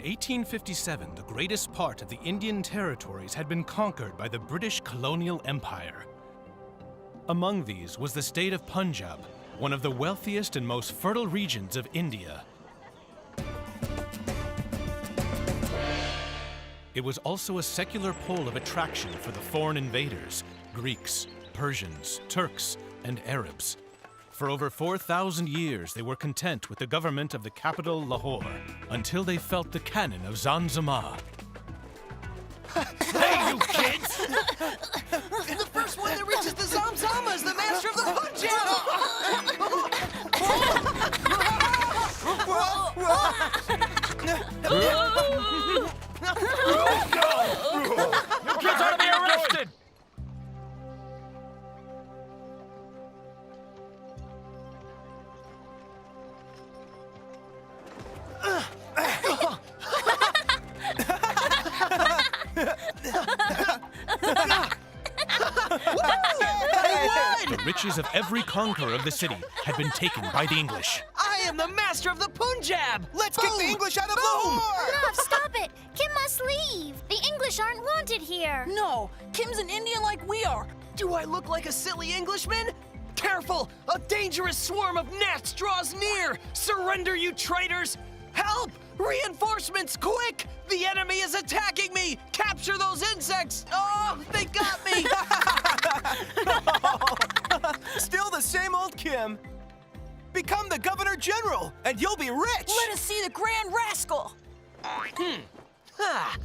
1857, the greatest part of the Indian territories had been conquered by the British colonial empire. Among these was the state of Punjab, one of the wealthiest and most fertile regions of India. It was also a secular pole of attraction for the foreign invaders, Greeks, Persians, Turks, and Arabs. For over 4,000 years, they were content with the government of the capital, Lahore, until they felt the cannon of Zanzibar. Hey, you kids! The first one that reaches the Zamzama is the master of the Punjab! You kids ought to be arrested! The riches of every conqueror of the city had been taken by the English. I am the master of the Punjab! Let's kick the English out of Lahore! Enough, stop it! Kim must leave! The English aren't wanted here! No, Kim's an Indian like we are. Do I look like a silly Englishman? Careful! A dangerous swarm of gnats draws near! Surrender, you traitors! Help! Reinforcements, quick! The enemy is attacking me! Capture those insects! Oh, they got me! Still the same old Kim. Become the Governor General, and you'll be rich! Let us see the Grand Rascal. Ha!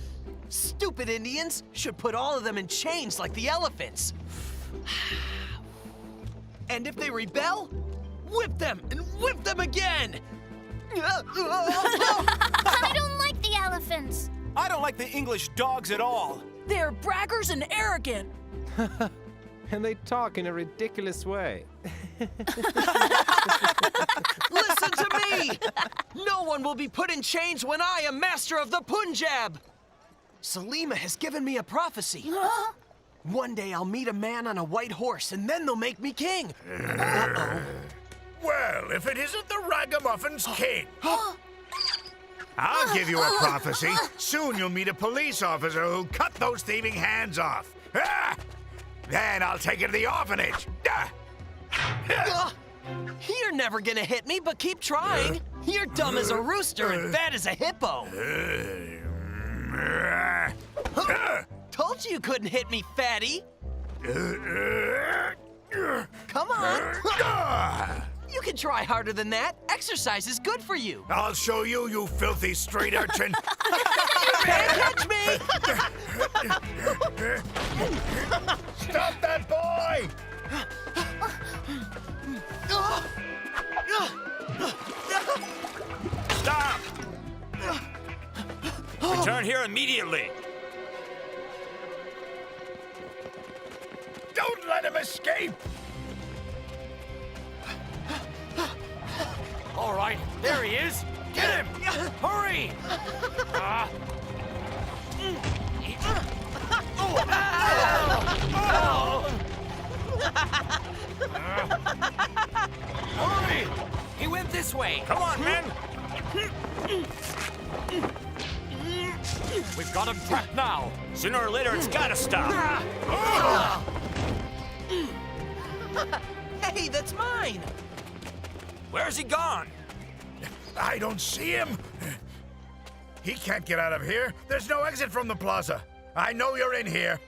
Stupid Indians should put all of them in chains like the elephants. And if they rebel, whip them and whip them again! I don't like the elephants! I don't like the English dogs at all. They're braggers and arrogant. And they talk in a ridiculous way. Listen to me! No one will be put in chains when I am master of the Punjab! Salima has given me a prophecy. Huh? One day I'll meet a man on a white horse, and then they'll make me king. Uh-oh. Well, if it isn't the Ragamuffin's king. I'll give you a prophecy. Soon you'll meet a police officer who'll cut those thieving hands off. Then I'll take you to the orphanage. You're never gonna hit me, but keep trying. You're dumb as a rooster and fat as a hippo. Told you couldn't hit me, fatty. Come on. You can try harder than that. Exercise is good for you. I'll show you, you filthy street urchin. Can't catch me! Stop that boy! Stop! Return here immediately. Don't let him escape! All right, there he is. Get him! Hurry! Hurry! He went this way. Come on, men! We've got him trapped now. Sooner or later, it's gotta stop. Hey, that's mine! Where's he gone? I don't see him. He can't get out of here. There's no exit from the plaza. I know you're in here.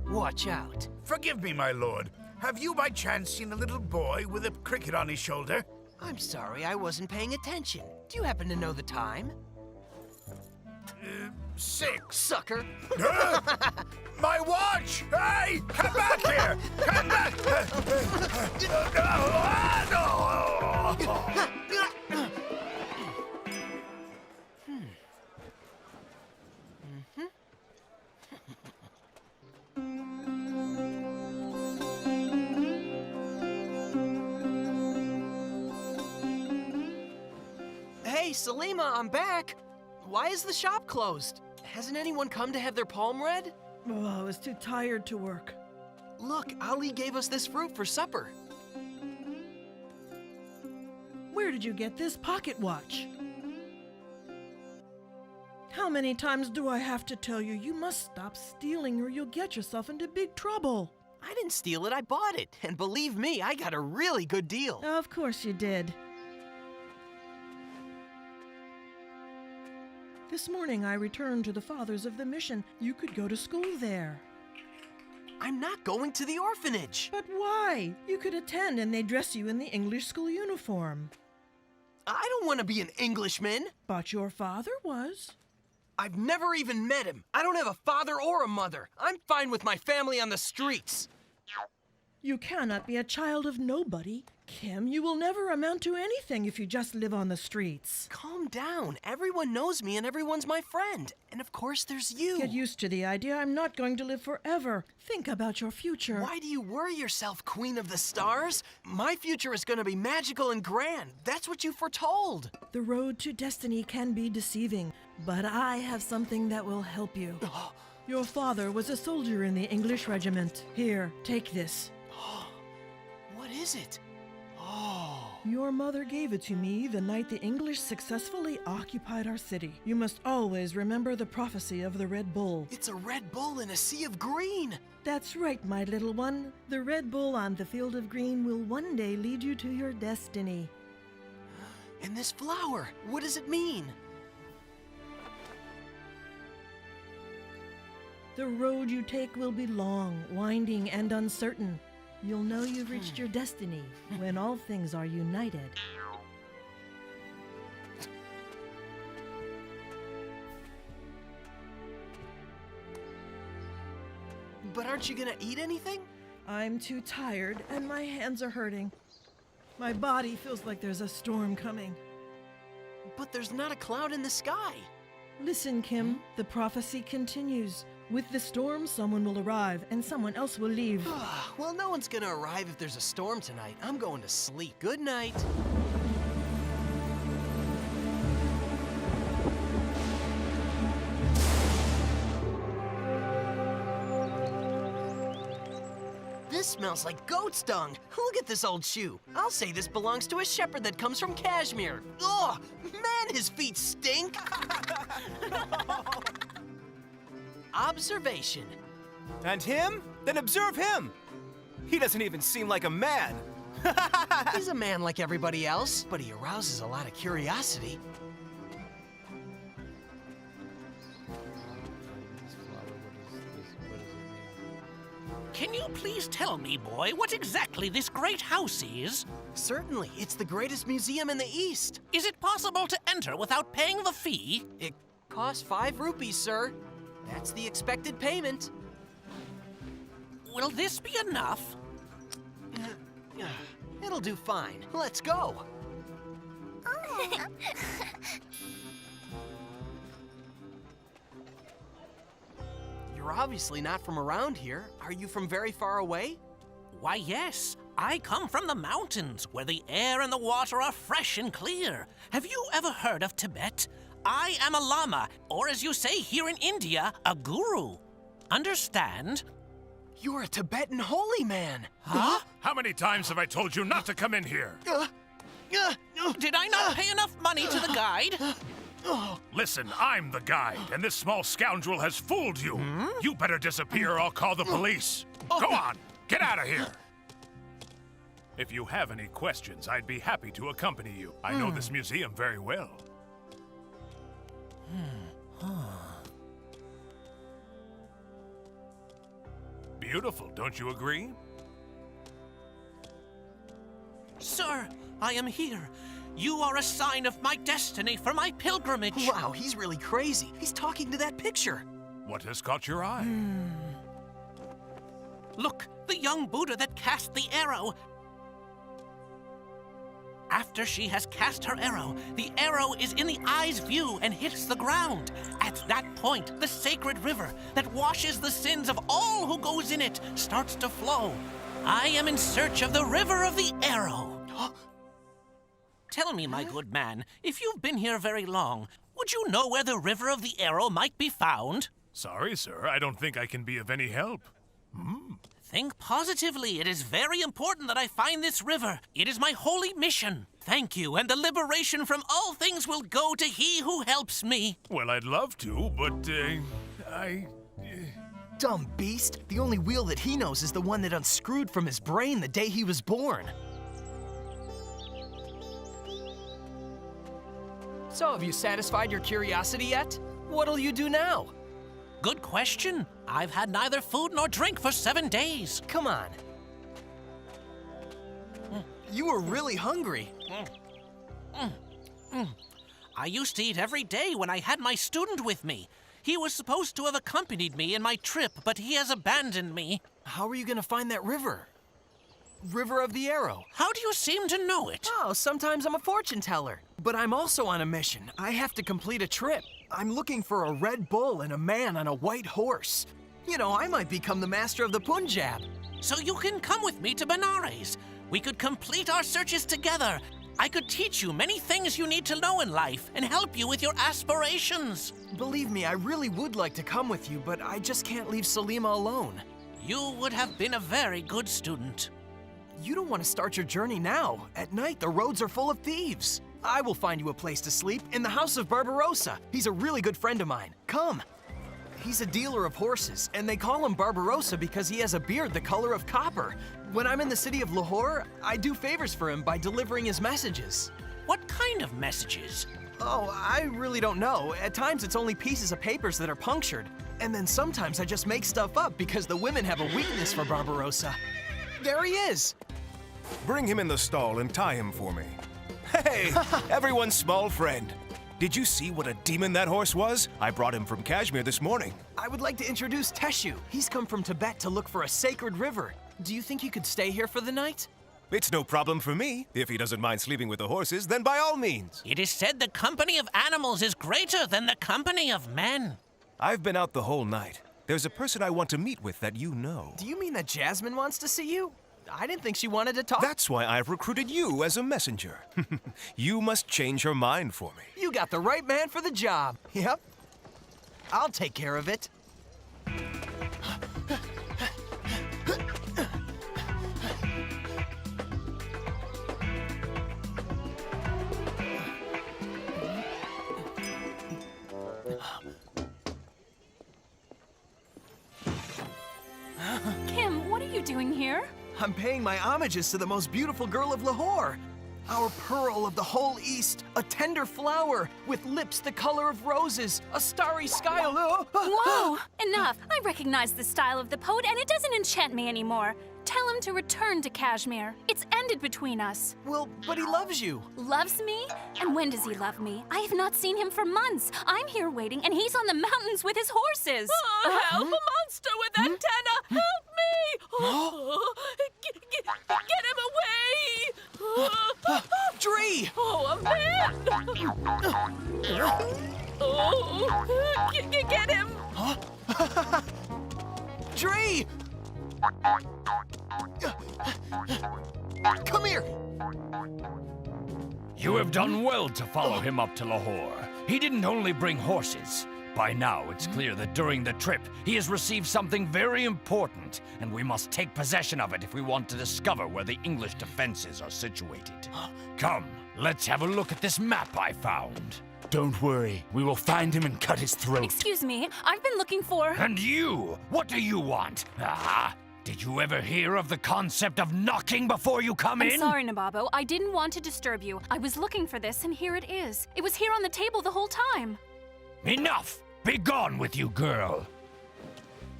Watch out. Forgive me, my lord. Have you by chance seen a little boy with a cricket on his shoulder? I'm sorry, I wasn't paying attention. Do you happen to know the time? 6. Sucker. My watch! Hey, come back here! Come back! Hey, Salima, I'm back. Why is the shop closed? Hasn't anyone come to have their palm read? Oh, I was too tired to work. Look, Ali gave us this fruit for supper. Where did you get this pocket watch? How many times do I have to tell you, you must stop stealing or you'll get yourself into big trouble? I didn't steal it, I bought it. And believe me, I got a really good deal. Of course you did. This morning I returned to the fathers of the mission. You could go to school there. I'm not going to the orphanage. But why? You could attend and they dress you in the English school uniform. I don't want to be an Englishman. But your father was. I've never even met him. I don't have a father or a mother. I'm fine with my family on the streets. You cannot be a child of nobody. Kim, you will never amount to anything if you just live on the streets. Calm down. Everyone knows me and everyone's my friend. And of course there's you. Get used to the idea I'm not going to live forever. Think about your future. Why do you worry yourself, Queen of the Stars? My future is going to be magical and grand. That's what you foretold. The road to destiny can be deceiving, but I have something that will help you. Your father was a soldier in the English regiment. Here, take this. What is it? Your mother gave it to me the night the English successfully occupied our city. You must always remember the prophecy of the Red Bull. It's a Red Bull in a sea of green. That's right, my little one. The Red Bull on the field of green will one day lead you to your destiny. And this flower, what does it mean? The road you take will be long, winding, and uncertain. You'll know you've reached your destiny when all things are united. But aren't you gonna eat anything? I'm too tired and my hands are hurting. My body feels like there's a storm coming. But there's not a cloud in the sky. Listen, Kim, the prophecy continues. With the storm, someone will arrive and someone else will leave. Well, no one's gonna arrive if there's a storm tonight. I'm going to sleep. Good night. This smells like goat's dung. Look at this old shoe. I'll say this belongs to a shepherd that comes from Kashmir. Ugh, man, his feet stink. Observation. And him? Then observe him! He doesn't even seem like a man. He's a man like everybody else, but he arouses a lot of curiosity. Can you please tell me, boy, what exactly this great house is? Certainly, it's the greatest museum in the East. Is it possible to enter without paying the fee? It costs 5 rupees, sir. That's the expected payment. Will this be enough? It'll do fine. Let's go. You're obviously not from around here. Are you from very far away? Why, yes. I come from the mountains, where the air and the water are fresh and clear. Have you ever heard of Tibet? I am a lama, or as you say here in India, a guru. Understand? You're a Tibetan holy man. Huh? How many times have I told you not to come in here? Did I not pay enough money to the guide? Listen, I'm the guide, and this small scoundrel has fooled you. You better disappear or I'll call the police. Go on, get out of here. If you have any questions, I'd be happy to accompany you. I know this museum very well. Beautiful, don't you agree? Sir, I am here. You are a sign of my destiny for my pilgrimage. Wow, he's really crazy. He's talking to that picture. What has caught your eye? Look, the young Buddha that cast the arrow. After she has cast her arrow, the arrow is in the eye's view and hits the ground. At that point, the sacred river that washes the sins of all who goes in it starts to flow. I am in search of the river of the arrow. Tell me, my good man, if you've been here very long, would you know where the river of the arrow might be found? Sorry, sir, I don't think I can be of any help. Think positively. It is very important that I find this river. It is my holy mission. Thank you, and the liberation from all things will go to he who helps me. Well, I'd love to, but, Dumb beast. The only wheel that he knows is the one that unscrewed from his brain the day he was born. So, have you satisfied your curiosity yet? What'll you do now? Good question. I've had neither food nor drink for 7 days. Come on. You were really hungry. I used to eat every day when I had my student with me. He was supposed to have accompanied me in my trip, but he has abandoned me. How are you gonna find that river? River of the Arrow. How do you seem to know it? Oh, sometimes I'm a fortune teller. But I'm also on a mission. I have to complete a trip. I'm looking for a red bull and a man on a white horse. You know, I might become the master of the Punjab. So you can come with me to Benares. We could complete our searches together. I could teach you many things you need to know in life and help you with your aspirations. Believe me, I really would like to come with you, but I just can't leave Salima alone. You would have been a very good student. You don't want to start your journey now. At night, the roads are full of thieves. I will find you a place to sleep in the house of Barbarossa. He's a really good friend of mine. Come. He's a dealer of horses, and they call him Barbarossa because he has a beard the color of copper. When I'm in the city of Lahore, I do favors for him by delivering his messages. What kind of messages? Oh, I really don't know. At times, it's only pieces of papers that are punctured. And then sometimes I just make stuff up because the women have a weakness for Barbarossa. There he is. Bring him in the stall and tie him for me. Hey, everyone's small friend. Did you see what a demon that horse was? I brought him from Kashmir this morning. I would like to introduce Teshu. He's come from Tibet to look for a sacred river. Do you think he could stay here for the night? It's no problem for me. If he doesn't mind sleeping with the horses, then by all means. It is said the company of animals is greater than the company of men. I've been out the whole night. There's a person I want to meet with that you know. Do you mean that Jasmine wants to see you? I didn't think she wanted to talk. That's why I've recruited you as a messenger. You must change her mind for me. You got the right man for the job. Yep. I'll take care of it. Kim, what are you doing here? I'm paying my homages to the most beautiful girl of Lahore. Our pearl of the whole East, a tender flower with lips the color of roses, a starry sky. Whoa! Enough! I recognize the style of the poet, and it doesn't enchant me anymore. Tell him to return to Kashmir. It's ended between us. Well, but he loves you. Loves me? And when does he love me? I have not seen him for months. I'm here waiting, and he's on the mountains with his horses. Help! A monster with antenna! Help me! Get him away! Dree! Oh, a man! Oh, get him! Dree! Come here! You have done well to follow him up to Lahore. He didn't only bring horses. By now, it's clear that during the trip, he has received something very important, and we must take possession of it if we want to discover where the English defenses are situated. Come, let's have a look at this map I found. Don't worry, we will find him and cut his throat. Excuse me, I've been looking for... And you? What do you want? Did you ever hear of the concept of knocking before you come in? I'm sorry, Nababo. I didn't want to disturb you. I was looking for this, and here it is. It was here on the table the whole time. Enough! Be gone with you, girl!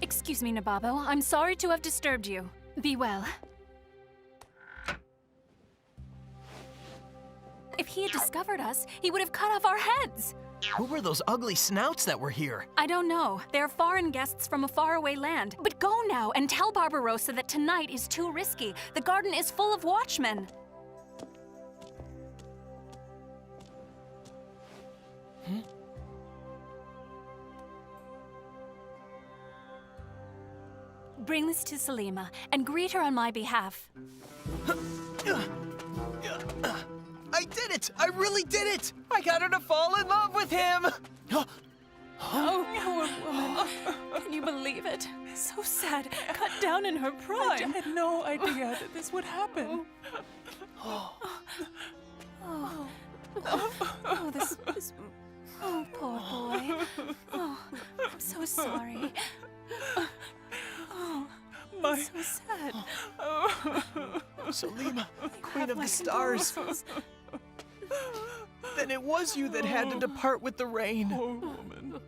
Excuse me, Nababo. I'm sorry to have disturbed you. Be well. If he had discovered us, he would have cut off our heads. Who were those ugly snouts that were here? I don't know. They're foreign guests from a faraway land. But go now and tell Barbarossa that tonight is too risky. The garden is full of watchmen. Bring this to Salima and greet her on my behalf. I did it! I really did it! I got her to fall in love with him! Oh, poor woman. Can you believe it? So sad. Cut down in her prime. I had no idea that this would happen. Oh, poor boy. Oh, I'm so sorry. Oh, it's so sad. Salima, Queen of the Stars. Then it was you that had to depart with the rain. Poor woman.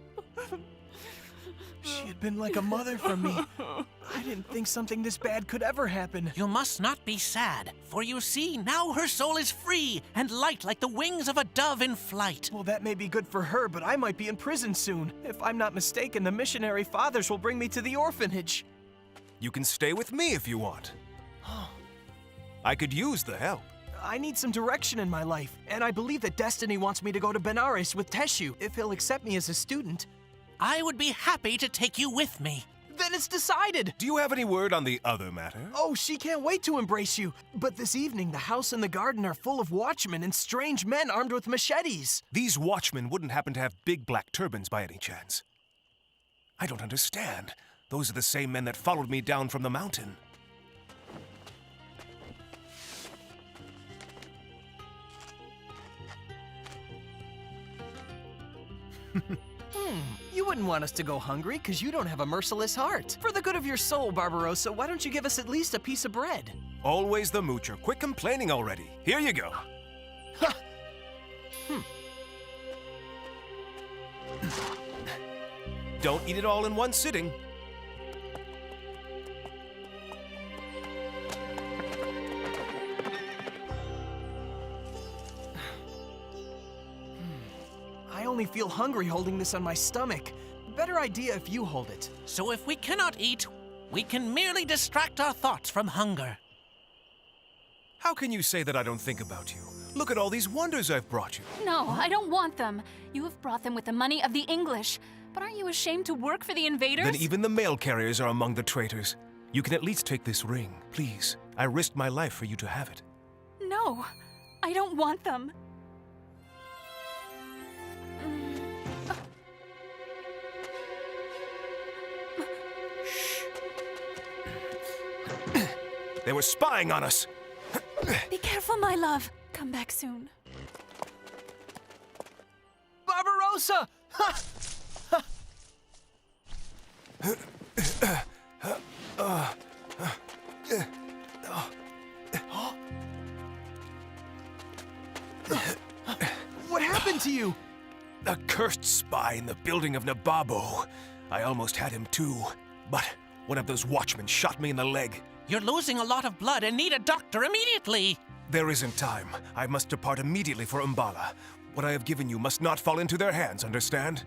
She had been like a mother for me. I didn't think something this bad could ever happen. You must not be sad, for you see, now her soul is free and light like the wings of a dove in flight. Well, that may be good for her, but I might be in prison soon. If I'm not mistaken, the missionary fathers will bring me to the orphanage. You can stay with me if you want. I could use the help. I need some direction in my life, and I believe that Destiny wants me to go to Benares with Teshu, if he'll accept me as a student. I would be happy to take you with me. Then it's decided! Do you have any word on the other matter? Oh, she can't wait to embrace you. But this evening, the house and the garden are full of watchmen and strange men armed with machetes. These watchmen wouldn't happen to have big black turbans by any chance. I don't understand. Those are the same men that followed me down from the mountain. You wouldn't want us to go hungry, because you don't have a merciless heart. For the good of your soul, Barbarossa, why don't you give us at least a piece of bread? Always the moocher. Quit complaining already. Here you go. Don't eat it all in one sitting. I only feel hungry holding this on my stomach. Better idea if you hold it. So if we cannot eat, we can merely distract our thoughts from hunger. How can you say that I don't think about you? Look at all these wonders I've brought you. No, I don't want them. You have brought them with the money of the English. But aren't you ashamed to work for the invaders? Then even the mail carriers are among the traitors. You can at least take this ring, please. I risked my life for you to have it. No, I don't want them. They were spying on us. Be careful, my love. Come back soon. Barbarossa! What happened to you? A cursed spy in the building of Nababo. I almost had him too, but one of those watchmen shot me in the leg. You're losing a lot of blood and need a doctor immediately. There isn't time. I must depart immediately for Umbala. What I have given you must not fall into their hands, understand?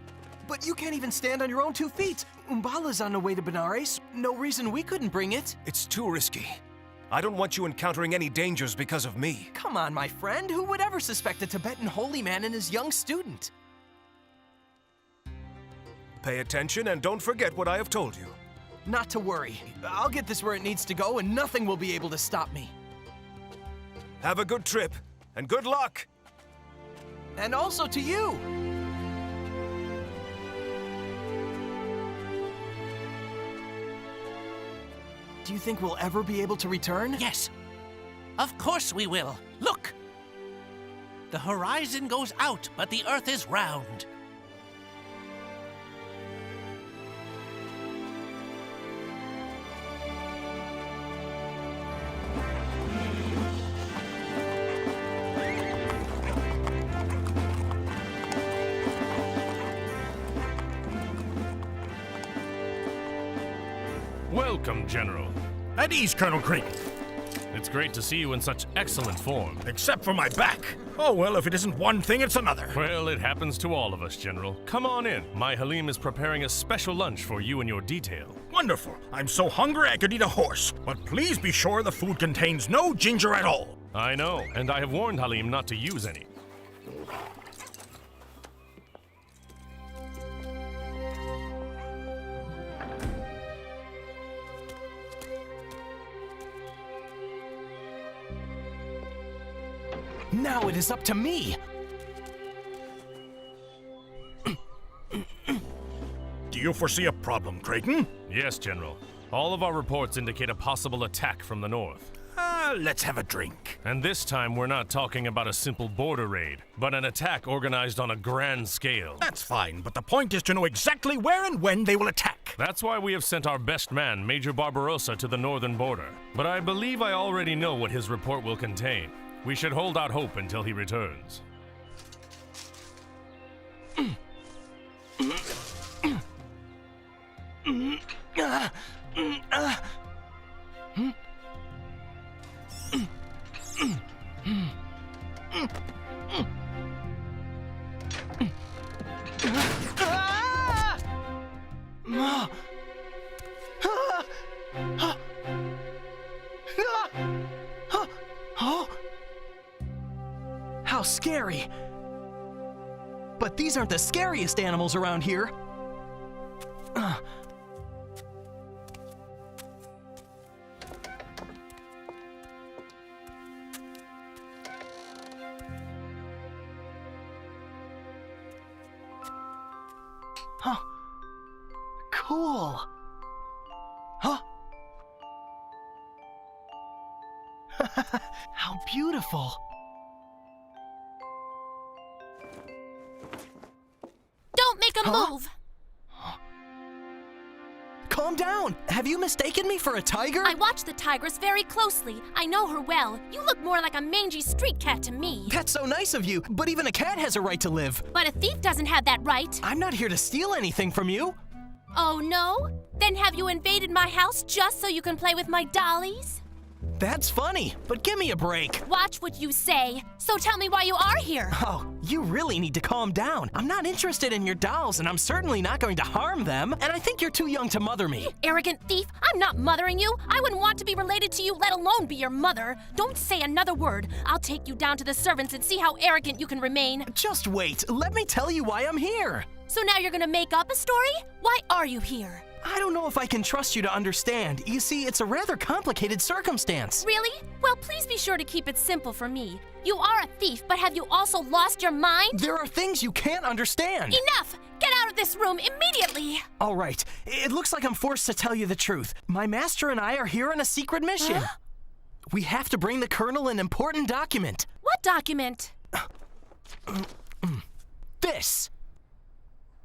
But you can't even stand on your own 2 feet. Umbala's on the way to Benares. No reason we couldn't bring it. It's too risky. I don't want you encountering any dangers because of me. Come on, my friend. Who would ever suspect a Tibetan holy man and his young student? Pay attention and don't forget what I have told you. Not to worry. I'll get this where it needs to go and nothing will be able to stop me. Have a good trip and good luck. And also to you. Do you think we'll ever be able to return? Yes. Of course we will. Look! The horizon goes out, but the earth is round. Welcome, General. At ease, Colonel Creek. It's great to see you in such excellent form. Except for my back. Oh, well, if it isn't one thing, it's another. Well, it happens to all of us, General. Come on in. My Halim is preparing a special lunch for you and your detail. Wonderful. I'm so hungry I could eat a horse. But please be sure the food contains no ginger at all. I know, and I have warned Halim not to use any. Now it is up to me. Do you foresee a problem, Creighton? Yes, General. All of our reports indicate a possible attack from the north. Let's have a drink. And this time we're not talking about a simple border raid, but an attack organized on a grand scale. That's fine, but the point is to know exactly where and when they will attack. That's why we have sent our best man, Major Barbarossa, to the northern border. But I believe I already know what his report will contain. We should hold out hope until he returns. How scary! But these aren't the scariest animals around here. Huh. Cool. Huh? How beautiful. Don't make a move! Calm down! Have you mistaken me for a tiger? I watch the tigress very closely. I know her well. You look more like a mangy street cat to me. That's so nice of you, but even a cat has a right to live. But a thief doesn't have that right. I'm not here to steal anything from you. Oh, no? Then have you invaded my house just so you can play with my dollies? That's funny, but give me a break. Watch what you say. So tell me why you are here. Oh, you really need to calm down. I'm not interested in your dolls, and I'm certainly not going to harm them. And I think you're too young to mother me. Arrogant thief, I'm not mothering you. I wouldn't want to be related to you, let alone be your mother. Don't say another word. I'll take you down to the servants and see how arrogant you can remain. Just wait. Let me tell you why I'm here. So now you're gonna make up a story? Why are you here? I don't know if I can trust you to understand. You see, it's a rather complicated circumstance. Really? Well, please be sure to keep it simple for me. You are a thief, but have you also lost your mind? There are things you can't understand. Enough! Get out of this room immediately! All right. It looks like I'm forced to tell you the truth. My master and I are here on a secret mission. Huh? We have to bring the colonel an important document. What document? This.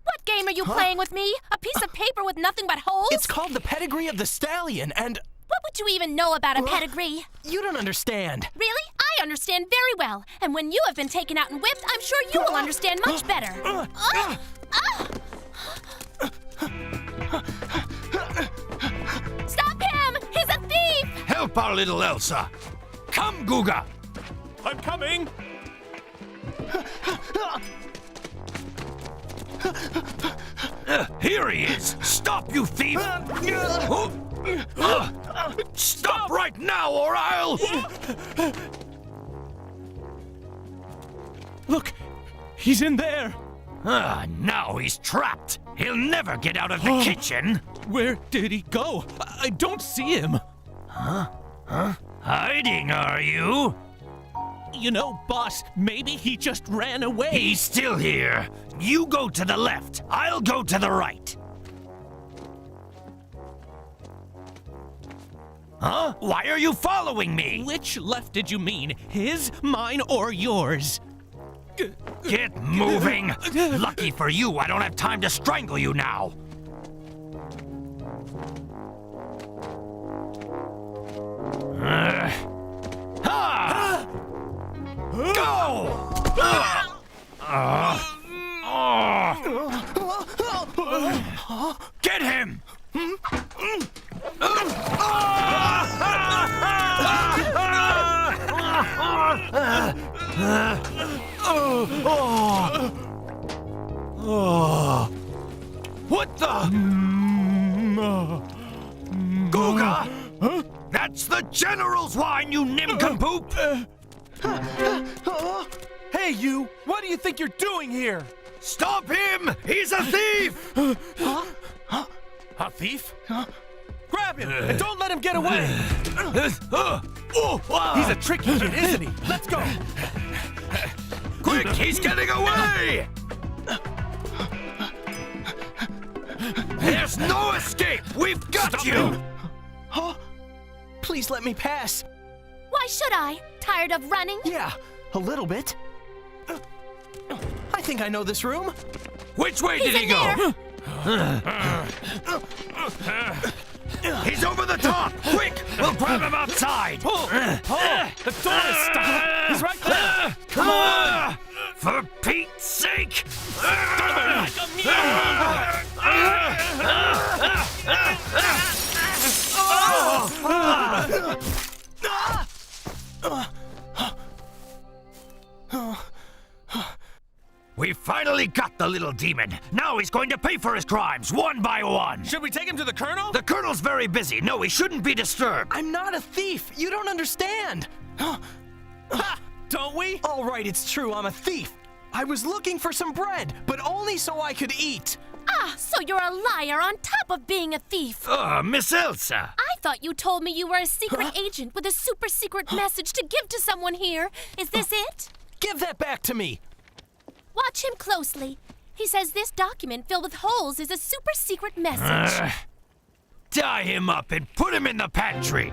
What game are you playing with me? A piece of paper with nothing but holes? It's called the Pedigree of the Stallion, and... What would you even know about a pedigree? You don't understand. Really? I understand very well. And when you have been taken out and whipped, I'm sure you will understand much better. Stop him! He's a thief! Help our little Elsa! Come, Guga! I'm coming! Here he is! Stop, you thief! Stop right now, or I'll... Look! He's in there! Now he's trapped! He'll never get out of the kitchen! Where did he go? I don't see him! Hiding, are you? You know, boss, maybe he just ran away. He's still here. You go to the left. I'll go to the right. Huh? Why are you following me? Which left did you mean? His, mine, or yours? Get moving! Lucky for you, I don't have time to strangle you now. Go! Get him! What the? Guga! That's the General's wine, you nincompoop! Hey, you! What do you think you're doing here? Stop him! He's a thief! A thief? Grab him and don't let him get away! He's a tricky kid, isn't he? Let's go! Quick, he's getting away! There's no escape! We've got you! Huh? Please let me pass. Why should I? Tired of running? Yeah, a little bit. I think I know this room. Which way He's did he in go? there. He's over the top! Quick! We'll grab him outside! Pull! The door is stuck! He's right there! Come on! For Pete's sake! We finally got the little demon. Now he's going to pay for his crimes, one by one. Should we take him to the Colonel? The Colonel's very busy. No, he shouldn't be disturbed. I'm not a thief. You don't understand. Ha! Don't we? All right, it's true. I'm a thief. I was looking for some bread, but only so I could eat. Ah, so you're a liar on top of being a thief. Miss Elsa. I thought you told me you were a secret agent with a super secret message to give to someone here. Is this it? Give that back to me. Watch him closely. He says this document filled with holes is a super secret message. Tie him up and put him in the pantry.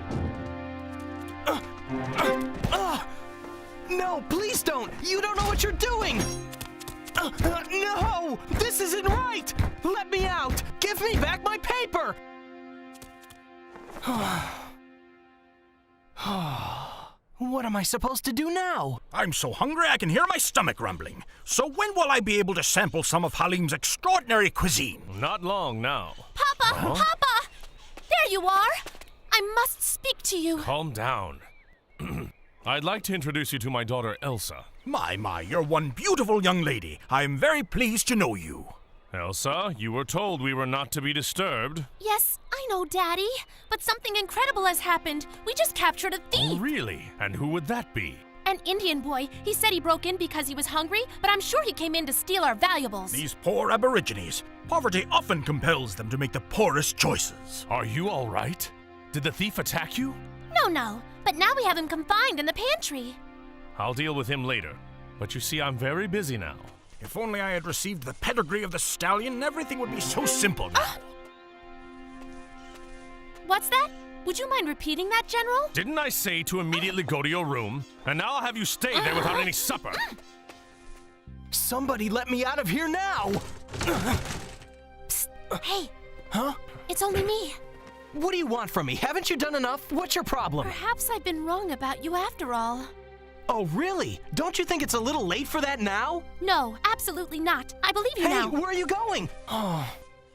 No, please don't. You don't know what you're doing. No, this isn't right. Let me out. Give me back my paper. What am I supposed to do now? I'm so hungry I can hear my stomach rumbling. So when will I be able to sample some of Halim's extraordinary cuisine? Not long now. Papa! Papa! There you are! I must speak to you. Calm down. I'd like to introduce you to my daughter, Elsa. My, you're one beautiful young lady. I'm very pleased to know you. Elsa, you were told we were not to be disturbed. Yes, I know, Daddy. But something incredible has happened. We just captured a thief. Oh, really? And who would that be? An Indian boy. He said he broke in because he was hungry, but I'm sure he came in to steal our valuables. These poor aborigines. Poverty often compels them to make the poorest choices. Are you all right? Did the thief attack you? No. But now we have him confined in the pantry. I'll deal with him later. But you see, I'm very busy now. If only I had received the pedigree of the stallion, everything would be so simple now. What's that? Would you mind repeating that, General? Didn't I say to immediately go to your room? And now I'll have you stay there without any supper. Somebody let me out of here now! Psst. Hey. Huh? It's only me. What do you want from me? Haven't you done enough? What's your problem? Perhaps I've been wrong about you after all. Oh, really? Don't you think it's a little late for that now? No, absolutely not. I believe you now. Hey, where are you going? Oh,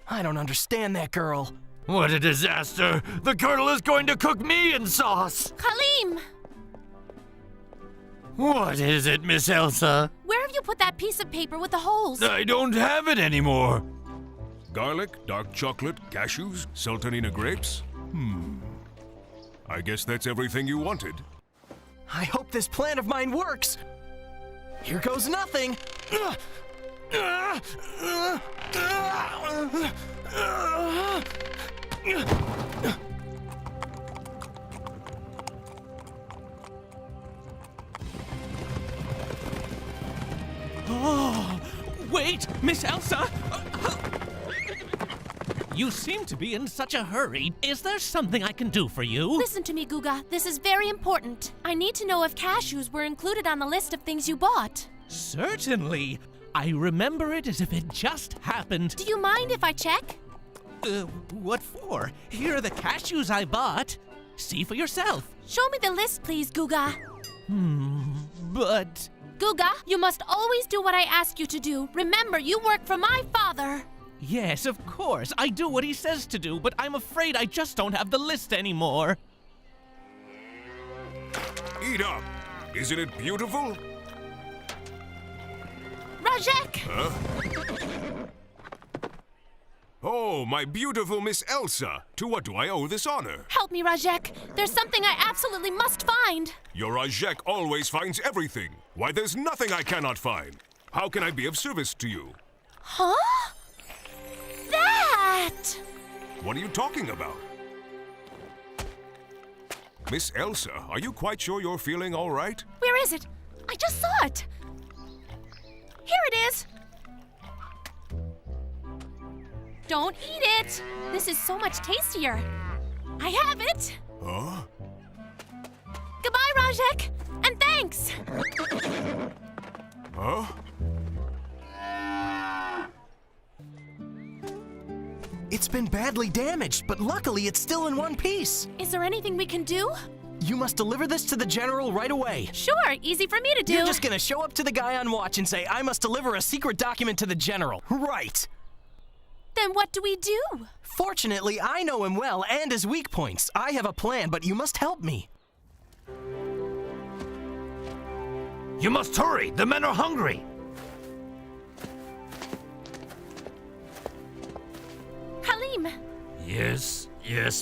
I don't understand that girl. What a disaster! The Colonel is going to cook me in sauce! Halim! What is it, Miss Elsa? Where have you put that piece of paper with the holes? I don't have it anymore. Garlic, dark chocolate, cashews, sultanina grapes? I guess that's everything you wanted. I hope this plan of mine works. Here goes nothing. Oh, wait, Miss Elsa! You seem to be in such a hurry. Is there something I can do for you? Listen to me, Guga. This is very important. I need to know if cashews were included on the list of things you bought. Certainly. I remember it as if it just happened. Do you mind if I check? What for? Here are the cashews I bought. See for yourself. Show me the list, please, Guga. But... Guga, you must always do what I ask you to do. Remember, you work for my father. Yes, of course. I do what he says to do, but I'm afraid I just don't have the list anymore. Eat up. Isn't it beautiful? Rajek! Huh? Oh, my beautiful Miss Elsa. To what do I owe this honor? Help me, Rajek. There's something I absolutely must find. Your Rajek always finds everything. Why, there's nothing I cannot find. How can I be of service to you? Huh? That! What are you talking about? Miss Elsa, are you quite sure you're feeling all right? Where is it? I just saw it. Here it is. Don't eat it! This is so much tastier. I have it! Huh? Goodbye, Rajek! And thanks! Huh? It's been badly damaged, but luckily it's still in one piece. Is there anything we can do? You must deliver this to the general right away. Sure, easy for me to do. You're just gonna show up to the guy on watch and say, I must deliver a secret document to the general. Right. Then what do we do? Fortunately, I know him well and his weak points. I have a plan, but you must help me. You must hurry! The men are hungry! Halim! Yes,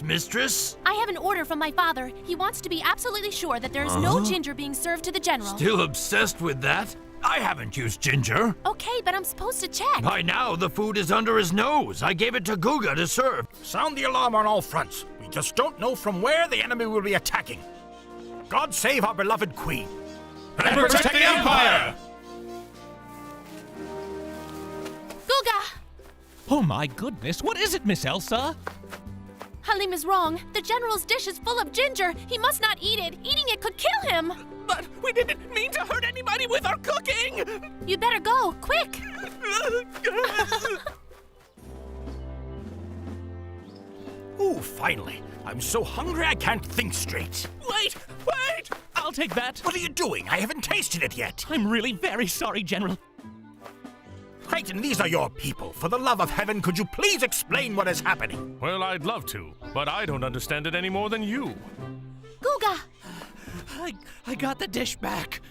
mistress? I have an order from my father. He wants to be absolutely sure that there is no ginger being served to the general. Still obsessed with that? I haven't used ginger. Okay, but I'm supposed to check. By now, the food is under his nose. I gave it to Guga to serve. Sound the alarm on all fronts. We just don't know from where the enemy will be attacking. God save our beloved queen. And protect the Empire! Guga! Oh my goodness, what is it, Miss Elsa? Halim is wrong. The general's dish is full of ginger. He must not eat it. Eating it could kill him. But we didn't mean to hurt anybody with our cooking! You'd better go, quick! Ooh, finally. I'm so hungry I can't think straight. Wait! I'll take that. What are you doing? I haven't tasted it yet. I'm really very sorry, General. Creighton, these are your people. For the love of heaven, could you please explain what is happening? Well, I'd love to, but I don't understand it any more than you. Guga! I got the dish back.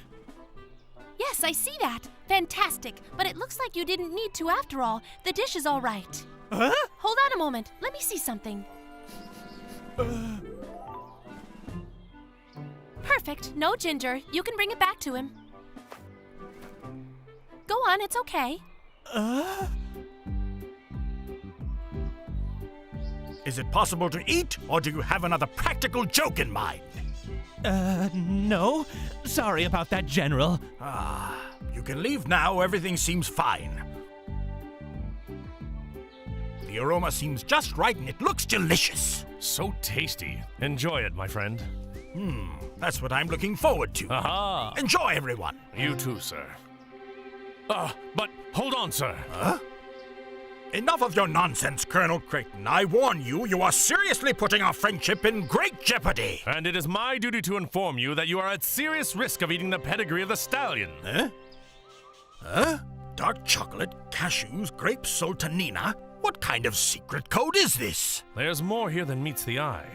Yes, I see that. Fantastic. But it looks like you didn't need to after all. The dish is all right. Huh? Hold on a moment. Let me see something. Perfect. No ginger. You can bring it back to him. Go on, it's okay. Is it possible to eat, or do you have another practical joke in mind? No. Sorry about that, General. You can leave now. Everything seems fine. The aroma seems just right, and it looks delicious. So tasty. Enjoy it, my friend. That's what I'm looking forward to. Aha! Enjoy, everyone. You too, sir. But hold on, sir. Huh? Enough of your nonsense, Colonel Creighton. I warn you, you are seriously putting our friendship in great jeopardy. And it is my duty to inform you that you are at serious risk of eating the pedigree of the stallion. Huh? Dark chocolate, cashews, grape sultanina? What kind of secret code is this? There's more here than meets the eye.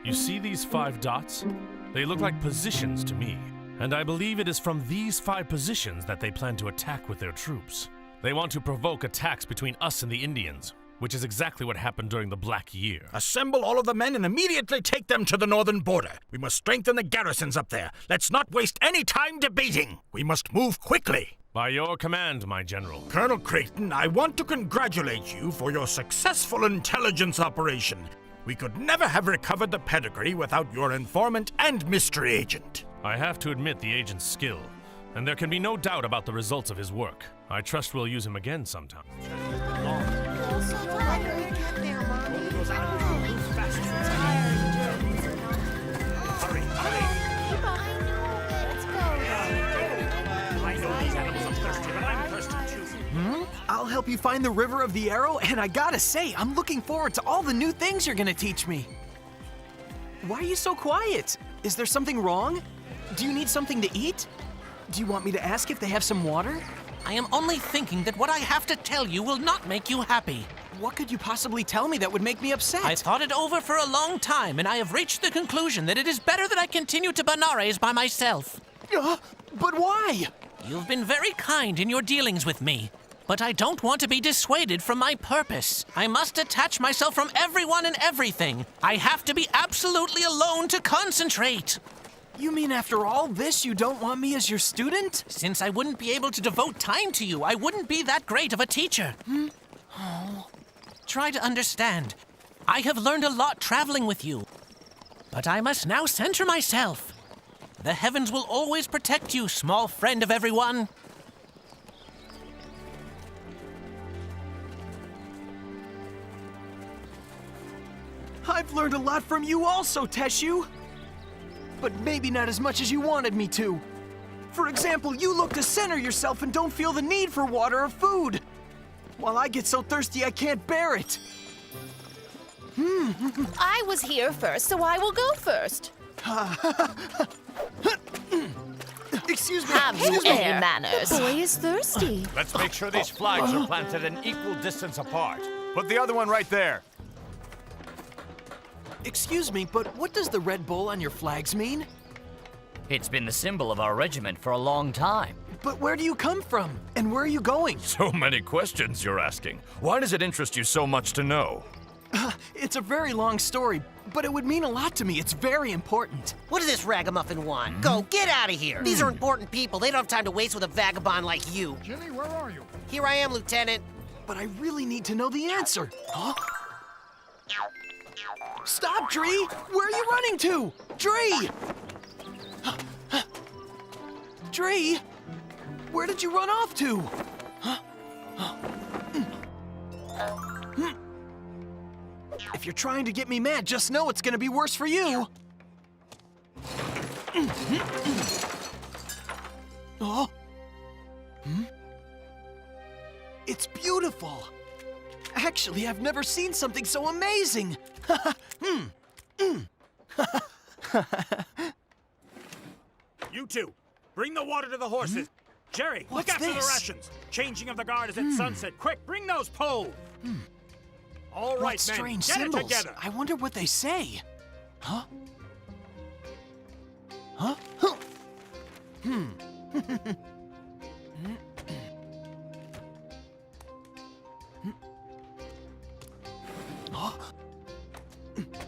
You see these 5 dots? They look like positions to me. And I believe it is from these 5 positions that they plan to attack with their troops. They want to provoke attacks between us and the Indians, which is exactly what happened during the Black Year. Assemble all of the men and immediately take them to the northern border. We must strengthen the garrisons up there. Let's not waste any time debating. We must move quickly. By your command, my general. Colonel Creighton, I want to congratulate you for your successful intelligence operation. We could never have recovered the pedigree without your informant and mystery agent. I have to admit the agent's skill, and there can be no doubt about the results of his work. I trust we'll use him again sometime. I'll help you find the River of the Arrow, and I gotta say, I'm looking forward to all the new things you're gonna teach me. Why are you so quiet? Is there something wrong? Do you need something to eat? Do you want me to ask if they have some water? I am only thinking that what I have to tell you will not make you happy. What could you possibly tell me that would make me upset? I thought it over for a long time, and I have reached the conclusion that it is better that I continue to Benares by myself. But why? You've been very kind in your dealings with me, but I don't want to be dissuaded from my purpose. I must detach myself from everyone and everything. I have to be absolutely alone to concentrate. You mean after all this, you don't want me as your student? Since I wouldn't be able to devote time to you, I wouldn't be that great of a teacher. Try to understand. I have learned a lot traveling with you, but I must now center myself. The heavens will always protect you, small friend of everyone. I've learned a lot from you also, Teshu. But maybe not as much as you wanted me to. For example, you look to center yourself and don't feel the need for water or food. While I get so thirsty I can't bear it. I was here first, so I will go first. Excuse me. Have you any manners? Boy is thirsty. Let's make sure these flags are planted an equal distance apart. Put the other one right there. Excuse me, but what does the red bull on your flags mean? It's been the symbol of our regiment for a long time. But where do you come from? And where are you going? So many questions you're asking. Why does it interest you so much to know? It's a very long story, but it would mean a lot to me. It's very important. What does this ragamuffin want? Go, get out of here! These are important people. They don't have time to waste with a vagabond like you. Jimmy, where are you? Here I am, Lieutenant. But I really need to know the answer. Huh? Stop, Dree! Where are you running to? Dree! Dree! Where did you run off to? If you're trying to get me mad, just know it's gonna be worse for you. Oh? It's beautiful. Actually, I've never seen something so amazing. You two, bring the water to the horses. Jerry, What's look after the this? rations. Changing of the guard is at sunset. Quick, bring those poles. All right, What men, strange get symbols? it together. I wonder what they say. Huh? Huh?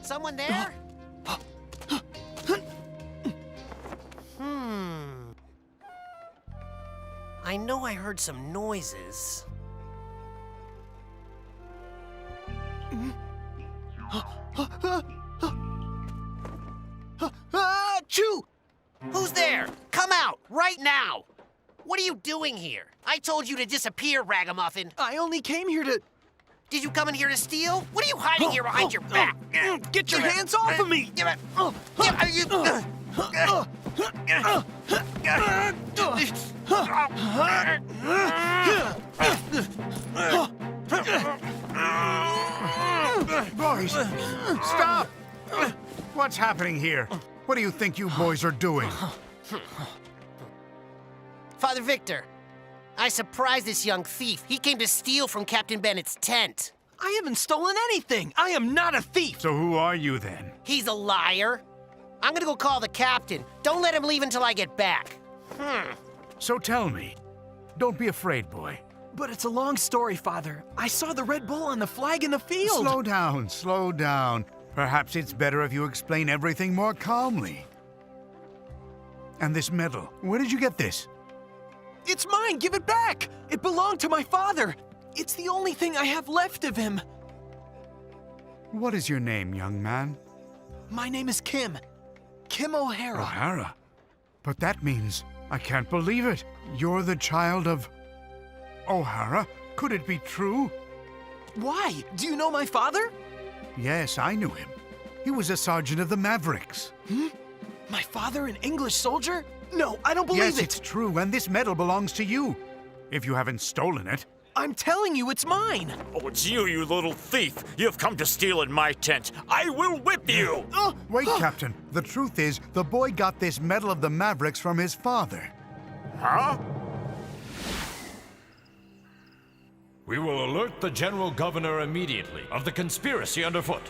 Someone there? I know I heard some noises. Achoo! Who's there? Come out, right now! What are you doing here? I told you to disappear, ragamuffin. I only came here to... Did you come in here to steal? What are you hiding here behind your back? Get your hands off of me! Give it! Boys, stop! What's happening here? What do you think you boys are doing? Father Victor, I surprised this young thief. He came to steal from Captain Bennett's tent. I haven't stolen anything! I am not a thief! So who are you then? He's a liar. I'm gonna go call the captain. Don't let him leave until I get back. So tell me. Don't be afraid, boy. But it's a long story, Father. I saw the Red Bull on the flag in the field. Slow down, slow down. Perhaps it's better if you explain everything more calmly. And this medal, where did you get this? It's mine! Give it back! It belonged to my father! It's the only thing I have left of him. What is your name, young man? My name is Kim. Kim O'Hara. O'Hara? But that means I can't believe it. You're the child of O'Hara? Could it be true? Why? Do you know my father? Yes, I knew him. He was a sergeant of the Mavericks. My father, an English soldier? No, I don't believe yes, it. it's true, and this medal belongs to you. If you haven't stolen it. I'm telling you, it's mine. Oh, it's you, you little thief. You've come to steal in my tent. I will whip you. Wait, Captain. The truth is, the boy got this medal of the Mavericks from his father. Huh? We will alert the General Governor immediately of the conspiracy underfoot.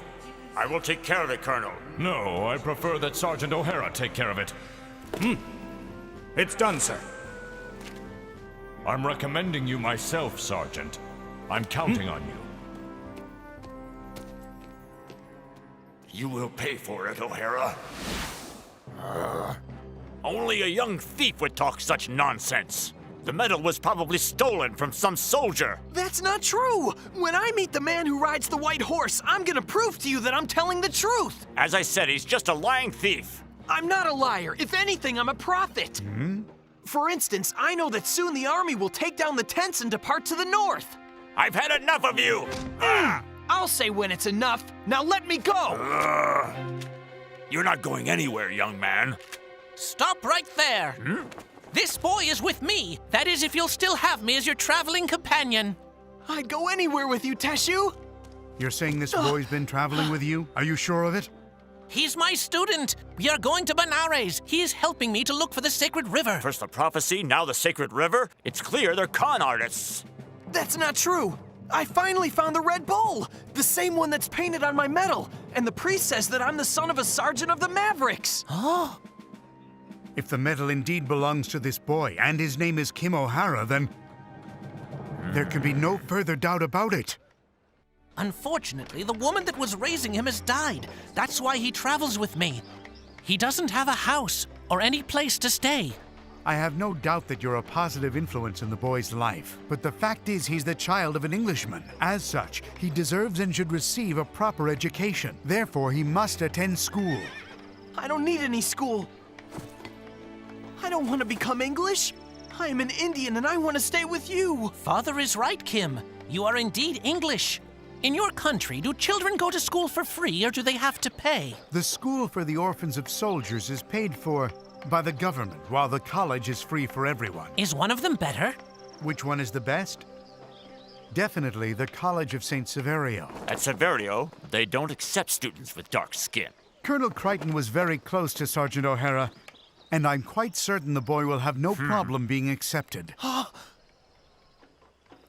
I will take care of it, Colonel. No, I prefer that Sergeant O'Hara take care of it. It's done, sir. I'm recommending you myself, Sergeant. I'm counting on you. You will pay for it, O'Hara. Only a young thief would talk such nonsense. The medal was probably stolen from some soldier. That's not true! When I meet the man who rides the white horse, I'm gonna prove to you that I'm telling the truth! As I said, he's just a lying thief. I'm not a liar. If anything, I'm a prophet. For instance, I know that soon the army will take down the tents and depart to the north. I've had enough of you! I'll I'll say when it's enough. Now let me go! You're not going anywhere, young man. Stop right there. This boy is with me. That is, if you'll still have me as your traveling companion. I'd go anywhere with you, Teshu. You're saying this boy's been traveling with you? Are you sure of it? He's my student. We are going to Benares. He is helping me to look for the sacred river. First the prophecy, now the sacred river. It's clear they're con artists. That's not true. I finally found the Red Bull, the same one that's painted on my medal. And the priest says that I'm the son of a sergeant of the Mavericks. Oh. If the medal indeed belongs to this boy, and his name is Kim O'Hara, then there can be no further doubt about it. Unfortunately, the woman that was raising him has died. That's why he travels with me. He doesn't have a house or any place to stay. I have no doubt that you're a positive influence in the boy's life, but the fact is he's the child of an Englishman. As such, he deserves and should receive a proper education. Therefore, he must attend school. I don't need any school. I don't want to become English. I am an Indian and I want to stay with you. Father is right, Kim. You are indeed English. In your country, do children go to school for free or do they have to pay? The school for the orphans of soldiers is paid for by the government, while the college is free for everyone. Is one of them better? Which one is the best? Definitely the College of St. Severio. At Severio, they don't accept students with dark skin. Colonel Crichton was very close to Sergeant O'Hara, and I'm quite certain the boy will have no problem being accepted.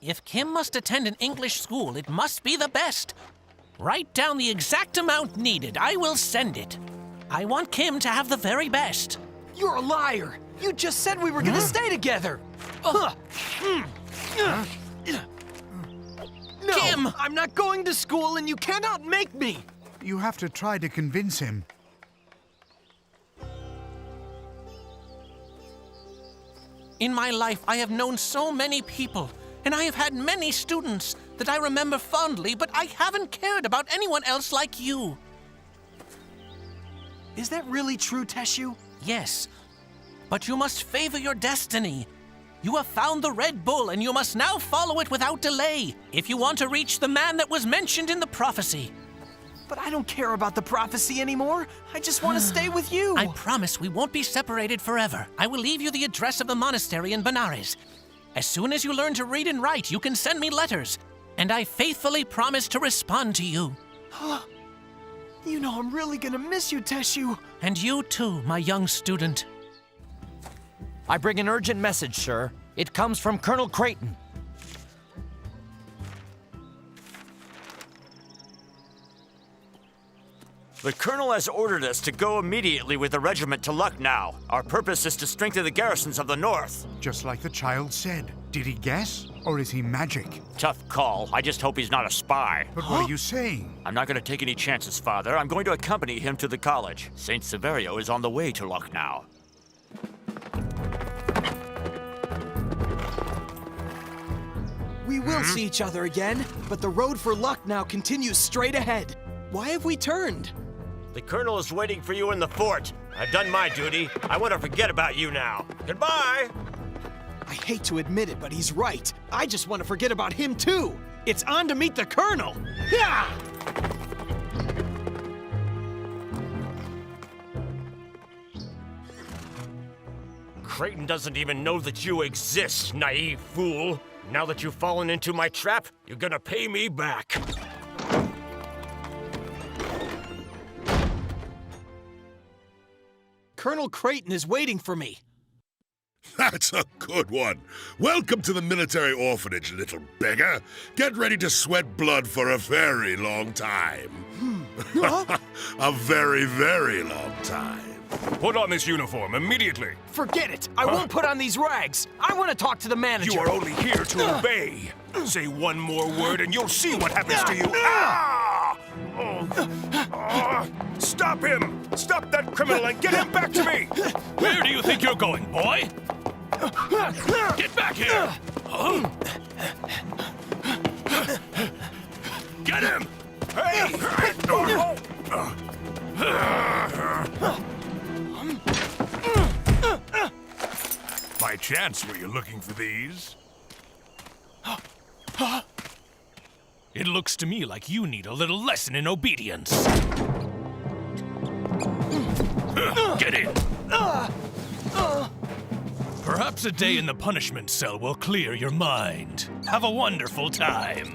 If Kim must attend an English school, it must be the best. Write down the exact amount needed. I will send it. I want Kim to have the very best. You're a liar. You just said we were gonna stay together. No, Kim! I'm not going to school and you cannot make me. You have to try to convince him. In my life, I have known so many people, and I have had many students that I remember fondly, but I haven't cared about anyone else like you. Is that really true, Teshu? Yes, but you must favor your destiny. You have found the Red Bull, and you must now follow it without delay, if you want to reach the man that was mentioned in the prophecy. But I don't care about the prophecy anymore. I just want to stay with you. I promise we won't be separated forever. I will leave you the address of the monastery in Benares. As soon as you learn to read and write, you can send me letters, and I faithfully promise to respond to you. You know I'm really gonna miss you, Teshu. And you too, my young student. I bring an urgent message, sir. It comes from Colonel Crichton. The colonel has ordered us to go immediately with the regiment to Lucknow. Our purpose is to strengthen the garrisons of the north. Just like the child said. Did he guess? Or is he magic? Tough call. I just hope he's not a spy. But what are you saying? I'm not going to take any chances, Father. I'm going to accompany him to the college. St. Severio is on the way to Lucknow. We will see each other again, but the road for Lucknow continues straight ahead. Why have we turned? The colonel is waiting for you in the fort. I've done my duty. I want to forget about you now. Goodbye! I hate to admit it, but he's right. I just want to forget about him too. It's on to meet the colonel. Yeah! Crichton doesn't even know that you exist, naive fool. Now that you've fallen into my trap, you're gonna pay me back. Colonel Crichton is waiting for me. That's a good one. Welcome to the military orphanage, little beggar. Get ready to sweat blood for a very long time. A very, very long time. Put on this uniform immediately. Forget it. I won't put on these rags. I want to talk to the manager. You are only here to obey. Say one more word and you'll see what happens to you. Stop him! Stop that criminal and get him back to me! Where do you think you're going, boy? Get back here! Get him! Hey! By chance, were you looking for these? It It looks to me like you need a little lesson in obedience. Get in! Perhaps a day in the punishment cell will clear your mind. Have a wonderful time.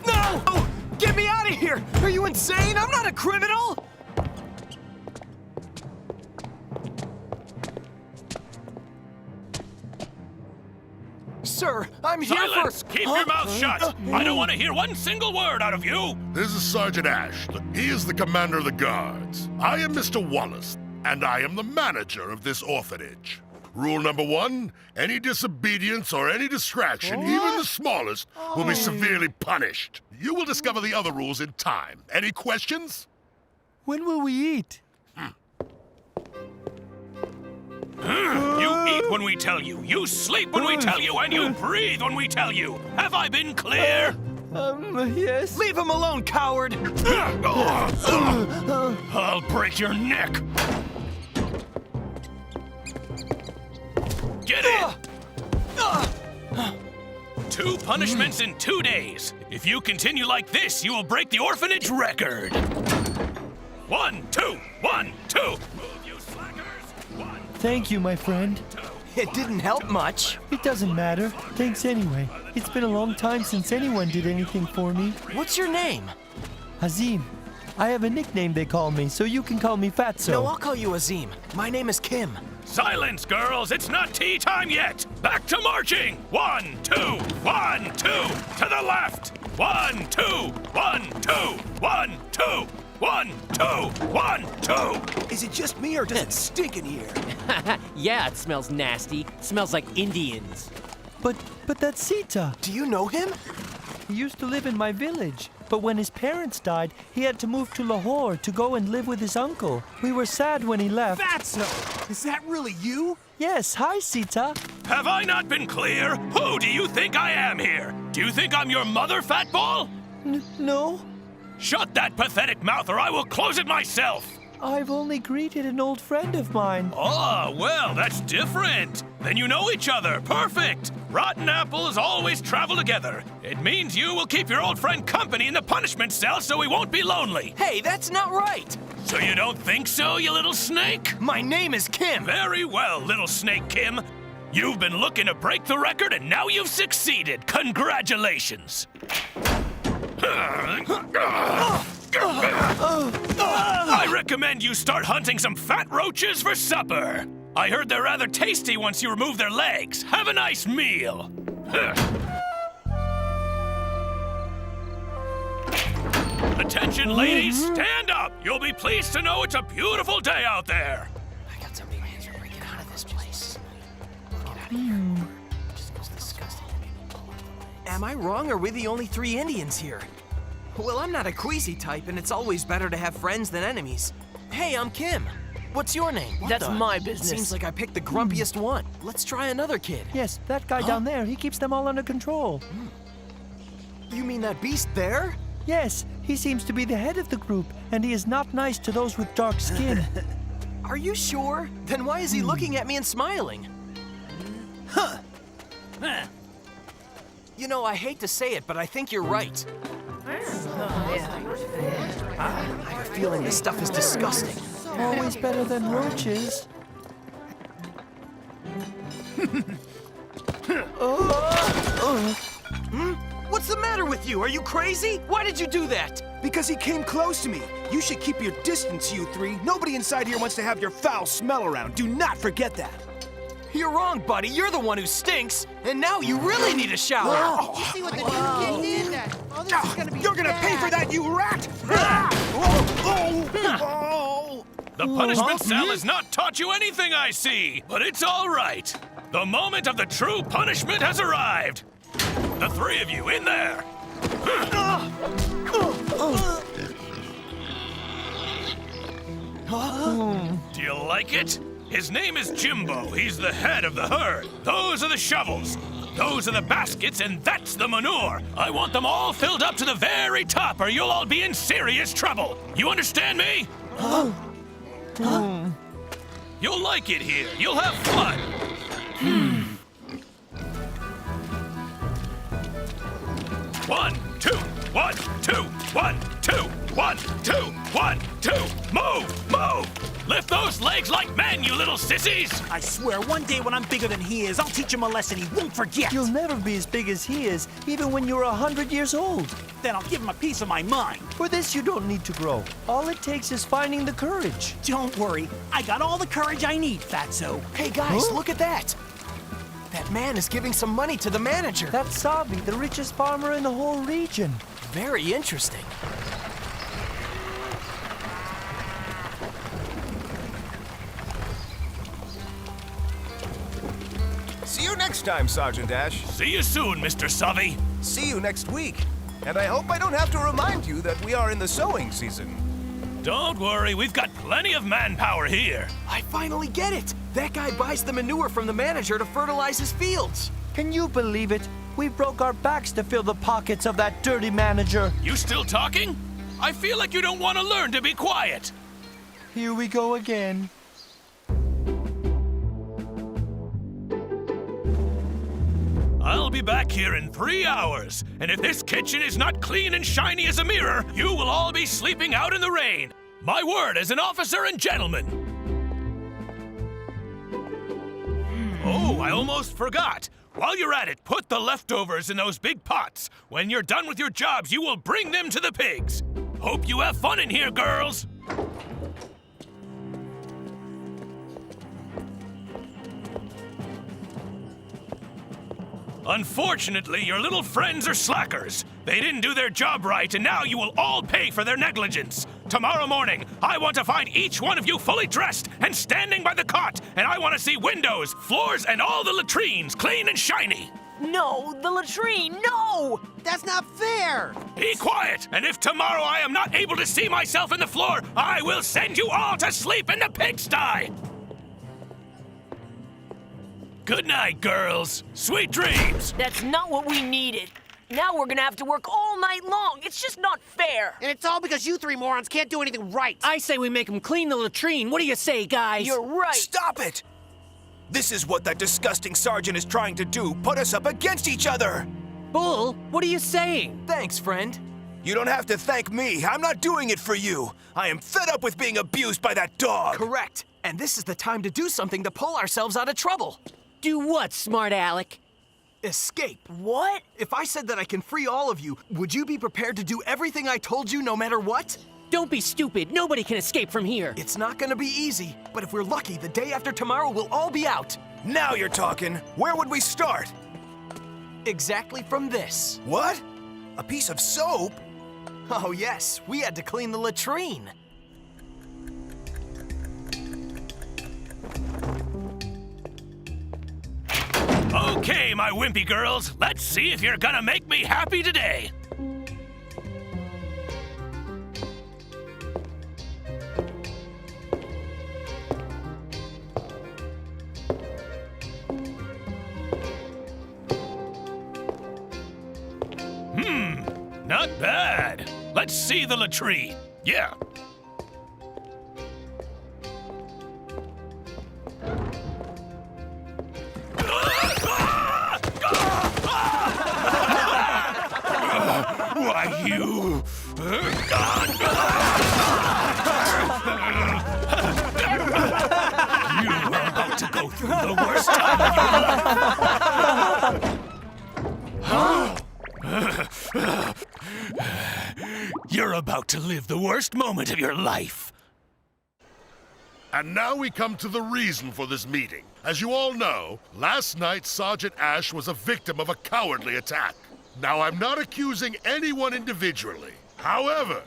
No! Get me out of here! Are you insane? I'm not a criminal! Sir, I'm here for— Silence! Keep your mouth shut! I don't want to hear one single word out of you! This is Sergeant Ash. He is the commander of the guards. I am Mr. Wallace, and I am the manager of this orphanage. Rule number 1, any disobedience or any distraction, even the smallest, will be severely punished. You will discover the other rules in time. Any questions? When will we eat? You eat when we tell you, you sleep when we tell you, and you breathe when we tell you. Have I been clear? Yes. Leave him alone, coward! I'll break your neck. Get in! 2 punishments in 2 days. If you continue like this, you will break the orphanage record. 1, 2, 1, 2. Move, you slackers. 1. Thank you, my friend. It didn't help much. It doesn't matter. Thanks anyway. It's been a long time since anyone did anything for me. What's your name? Azim. I have a nickname they call me, so you can call me Fatso. No, I'll call you Azim. My name is Kim. Silence, girls! It's not tea time yet! Back to marching! 1, 2, 1, 2! To the left! 1, 2, 1, 2, 1, 2, 1, 2, 1, 2! Is it just me or does it stink in here? Yeah, it smells nasty. It smells like Indians. But that's Sita. Do you know him? He used to live in my village, but when his parents died, he had to move to Lahore to go and live with his uncle. We were sad when he left. Fatso! Is that really you? Yes, hi, Sita. Have I not been clear? Who do you think I am here? Do you think I'm your mother, fatball? No. Shut that pathetic mouth or I will close it myself! I've only greeted an old friend of mine. Oh, well, that's different. Then you know each other. Perfect. Rotten apples always travel together. It means you will keep your old friend company in the punishment cell so he won't be lonely. Hey, that's not right. So you don't think so, you little snake? My name is Kim. Very well, little snake Kim. You've been looking to break the record and now you've succeeded. Congratulations. I recommend you start hunting some fat roaches for supper. I heard they're rather tasty once you remove their legs. Have a nice meal. Attention, ladies, stand up. You'll be pleased to know it's a beautiful day out there. I got some plans for breaking out of this place. Get out of here. Just goes disgusting. Am I wrong, or are we the only 3 Indians here? Well, I'm not a queasy type, and it's always better to have friends than enemies. Hey, I'm Kim. What's your name? That's my business. Seems like I picked the grumpiest one. Let's try another kid. Yes, that guy down there, he keeps them all under control. You mean that beast there? Yes, he seems to be the head of the group, and he is not nice to those with dark skin. Are you sure? Then why is he looking at me and smiling? Huh. You know, I hate to say it, but I think you're right. I have a feeling this stuff is disgusting. Always better than roaches. What's the matter with you? Are you crazy? Why did you do that? Because he came close to me. You should keep your distance, you 3. Nobody inside here wants to have your foul smell around. Do not forget that. You're wrong, buddy. You're the one who stinks. And now you really need a shower. Did you see what the new kid did? Oh, this is gonna be You're gonna pay for that, you rat! The punishment cell has not taught you anything, I see. But it's all right. The moment of the true punishment has arrived. The 3 of you in there. Do you like it? His name is Jimbo. He's the head of the herd. Those are the shovels. Those are the baskets, and that's the manure. I want them all filled up to the very top, or you'll all be in serious trouble. You understand me? You'll like it here. You'll have fun. 1, 2, 1, 2, 1, 2, 1, 2, 1, 2. Move! Move! Lift those legs like men, you little sissies! I swear, one day when I'm bigger than he is, I'll teach him a lesson he won't forget. You'll never be as big as he is, even when you're 100 years old. Then I'll give him a piece of my mind. For this, you don't need to grow. All it takes is finding the courage. Don't worry. I got all the courage I need, Fatso. Hey, guys, look at that. That man is giving some money to the manager. That's Sabi, the richest farmer in the whole region. Very interesting. See you next time, Sergeant Ash. See you soon, Mr. Savi. See you next week. And I hope I don't have to remind you that we are in the sowing season. Don't worry, we've got plenty of manpower here. I finally get it. That guy buys the manure from the manager to fertilize his fields. Can you believe it? We broke our backs to fill the pockets of that dirty manager. You still talking? I feel like you don't want to learn to be quiet. Here we go again. I'll be back here in 3 hours, and if this kitchen is not clean and shiny as a mirror, you will all be sleeping out in the rain. My word as an officer and gentleman. Oh, I almost forgot. While you're at it, put the leftovers in those big pots. When you're done with your jobs, you will bring them to the pigs. Hope you have fun in here, girls. Unfortunately, your little friends are slackers. They didn't do their job right, and now you will all pay for their negligence. Tomorrow morning, I want to find each one of you fully dressed and standing by the cot, and I want to see windows, floors, and all the latrines clean and shiny. No, the latrine, no! That's not fair! Be quiet, and if tomorrow I am not able to see myself in the floor, I will send you all to sleep in the pigsty. Good night, girls. Sweet dreams. That's not what we needed. Now we're gonna have to work all night long. It's just not fair. And it's all because you three morons can't do anything right. I say we make him clean the latrine. What do you say, guys? You're right. Stop it! This is what that disgusting sergeant is trying to do, put us up against each other! Bull, what are you saying? Thanks, friend. You don't have to thank me. I'm not doing it for you. I am fed up with being abused by that dog. Correct. And this is the time to do something to pull ourselves out of trouble. Do what, smart Alec? Escape. What? If I said that I can free all of you, would you be prepared to do everything I told you no matter what? Don't be stupid. Nobody can escape from here. It's not gonna be easy, but if we're lucky, the day after tomorrow we'll all be out. Now you're talking. Where would we start? Exactly from this. What? A piece of soap? Oh yes, we had to clean the latrine. Okay, my wimpy girls, let's see if you're gonna make me happy today. Not bad. Let's see the latrine. Yeah. Why, you... You are about to go through the worst time of your life. You're about to live the worst moment of your life. And now we come to the reason for this meeting. As you all know, last night Sergeant Ash was a victim of a cowardly attack. Now, I'm not accusing anyone individually. However,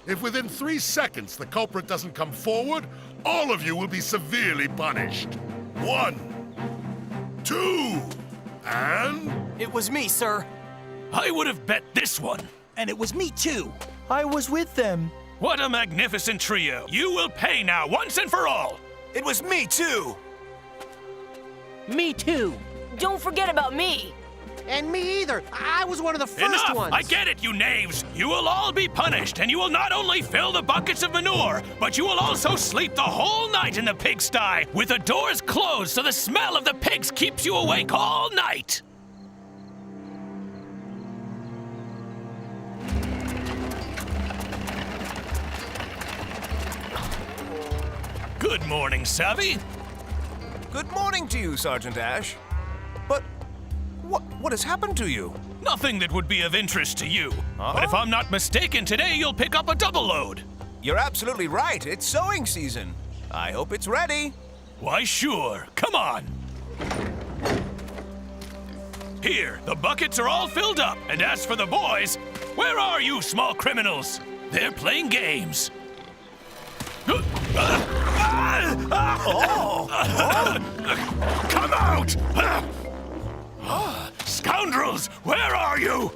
if within 3 seconds the culprit doesn't come forward, all of you will be severely punished. 1, 2, and... It was me, sir. I would have bet this one. And it was me too. I was with them. What a magnificent trio. You will pay now, once and for all. It was me too. Me too. Don't forget about me. And me either. I was one of the first ones. I get it, you knaves. You will all be punished, and you will not only fill the buckets of manure, but you will also sleep the whole night in the pigsty, with the doors closed so the smell of the pigs keeps you awake all night. Good morning, Savvy. Good morning to you, Sergeant Ash. But what has happened to you? Nothing that would be of interest to you. But if I'm not mistaken, today you'll pick up a double load. You're absolutely right. It's sowing season. I hope it's ready. Why, sure. Come on. Here, the buckets are all filled up. And as for the boys, where are you, small criminals? They're playing games. Come out! Scoundrels, where are you?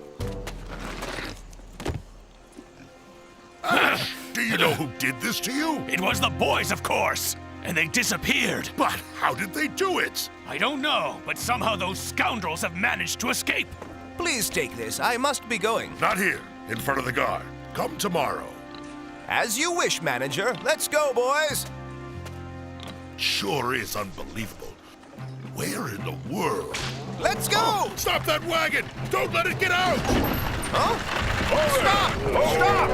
Do you know who did this to you? It was the boys, of course. And they disappeared. But how did they do it? I don't know, but somehow those scoundrels have managed to escape. Please take this. I must be going. Not here, in front of the guard. Come tomorrow. As you wish, manager. Let's go, boys. Sure is unbelievable. Where in the world? Let's go! Oh, stop that wagon! Don't let it get out! Huh? Stop! Stop!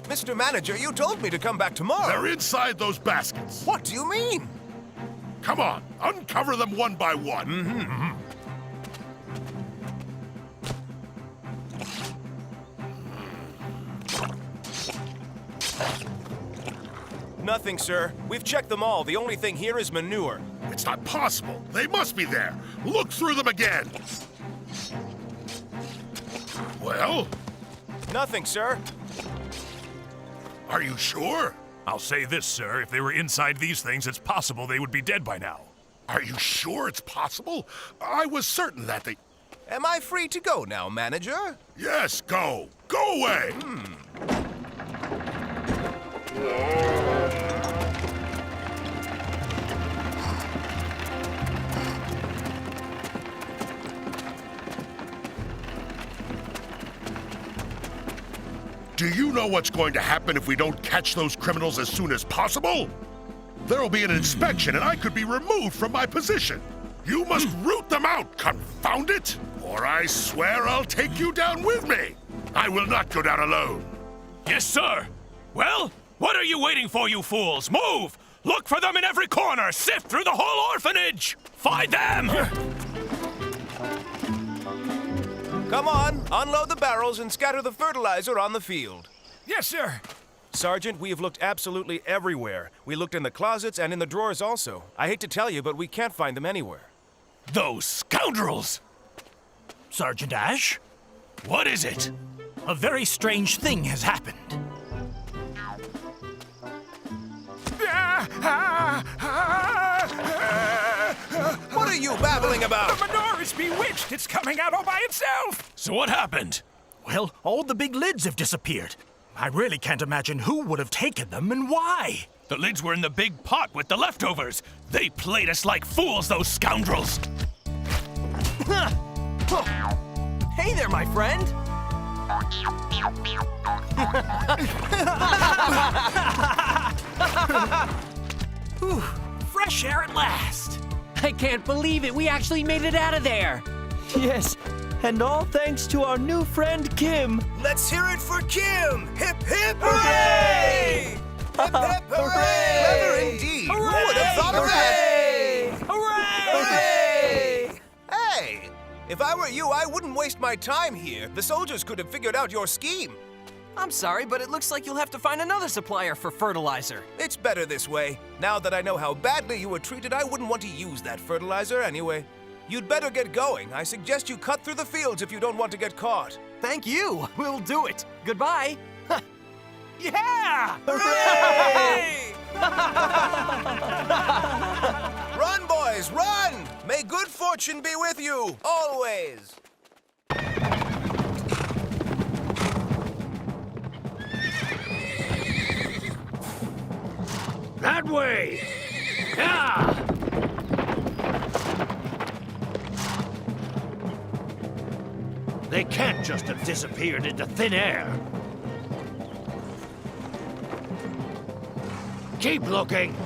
Mr. Manager, you told me to come back tomorrow. They're inside those baskets. What do you mean? Come on, uncover them one by one. Nothing, sir. We've checked them all. The only thing here is manure. It's not possible. They must be there. Look through them again. Well? Nothing, sir. Are you sure? I'll say this, sir. If they were inside these things, it's possible they would be dead by now. Are you sure it's possible? I was certain that they... Am I free to go now, manager? Yes, go. Go away! Do you know what's going to happen if we don't catch those criminals as soon as possible? There'll be an inspection and I could be removed from my position. You must root them out, confound it! Or I swear I'll take you down with me. I will not go down alone. Yes, sir. Well, what are you waiting for, you fools? Move! Look for them in every corner! Sift through the whole orphanage! Find them! Come on, unload the barrels and scatter the fertilizer on the field. Yes, sir. Sergeant, we have looked absolutely everywhere. We looked in the closets and in the drawers also. I hate to tell you, but we can't find them anywhere. Those scoundrels! Sergeant Ash? What is it? A very strange thing has happened. What are you babbling about? The manure is bewitched. It's coming out all by itself. So what happened? Well, all the big lids have disappeared. I really can't imagine who would have taken them and why. The lids were in the big pot with the leftovers. They played us like fools, those scoundrels. Hey there, my friend. Whew, fresh air at last. I can't believe it. We actually made it out of there. Yes, and all thanks to our new friend Kim. Let's hear it for Kim! Hip, hip, hooray! Hip, hip, hooray! Clever indeed. Who would have thought of that? Hooray! Hey, if I were you, I wouldn't waste my time here. The soldiers could have figured out your scheme. I'm sorry, but it looks like you'll have to find another supplier for fertilizer. It's better this way. Now that I know how badly you were treated, I wouldn't want to use that fertilizer anyway. You'd better get going. I suggest you cut through the fields if you don't want to get caught. Thank you. We'll do it. Goodbye. Yeah! Hooray! Run, boys, run! May good fortune be with you, always. That way! Yeah! They can't just have disappeared into thin air. Keep looking.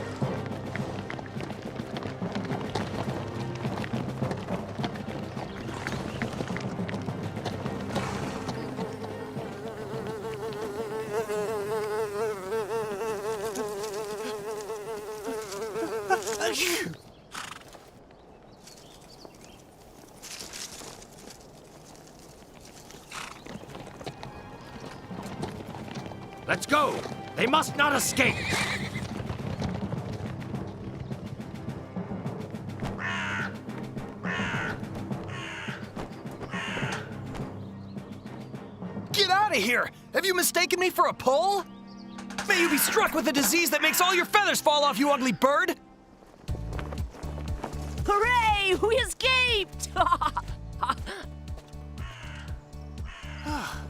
Let's go! They must not escape! Get out of here! Have you mistaken me for a pole? May you be struck with a disease that makes all your feathers fall off, you ugly bird! Hooray! We escaped!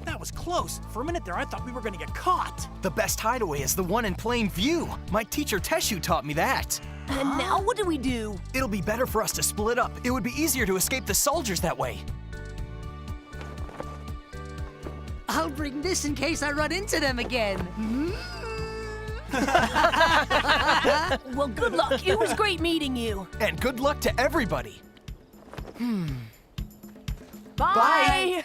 That was close. For a minute there, I thought we were gonna get caught. The best hideaway is the one in plain view. My teacher Teshu taught me that. And now what do we do? It'll be better for us to split up. It would be easier to escape the soldiers that way. I'll bring this in case I run into them again. Well, good luck. It was great meeting you. And good luck to everybody. Bye.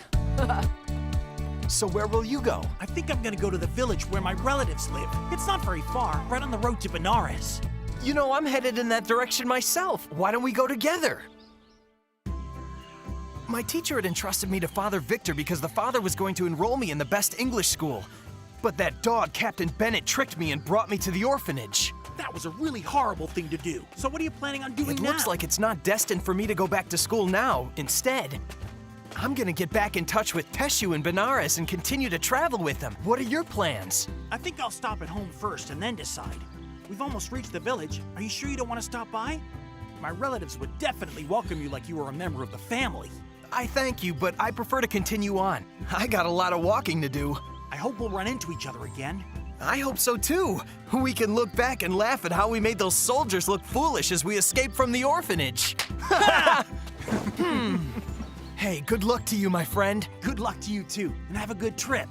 So where will you go? I think I'm gonna go to the village where my relatives live. It's not very far, right on the road to Benares. You know, I'm headed in that direction myself. Why don't we go together? My teacher had entrusted me to Father Victor because the father was going to enroll me in the best English school. But that dog, Captain Bennett, tricked me and brought me to the orphanage. That was a really horrible thing to do. So what are you planning on doing now? It looks like it's not destined for me to go back to school now. Instead, I'm gonna get back in touch with Teshu in Benares and continue to travel with them. What are your plans? I think I'll stop at home first and then decide. We've almost reached the village. Are you sure you don't want to stop by? My relatives would definitely welcome you like you were a member of the family. I thank you, but I prefer to continue on. I got a lot of walking to do. I hope we'll run into each other again. I hope so too. We can look back and laugh at how we made those soldiers look foolish as we escaped from the orphanage. Hey, good luck to you, my friend. Good luck to you too, and have a good trip.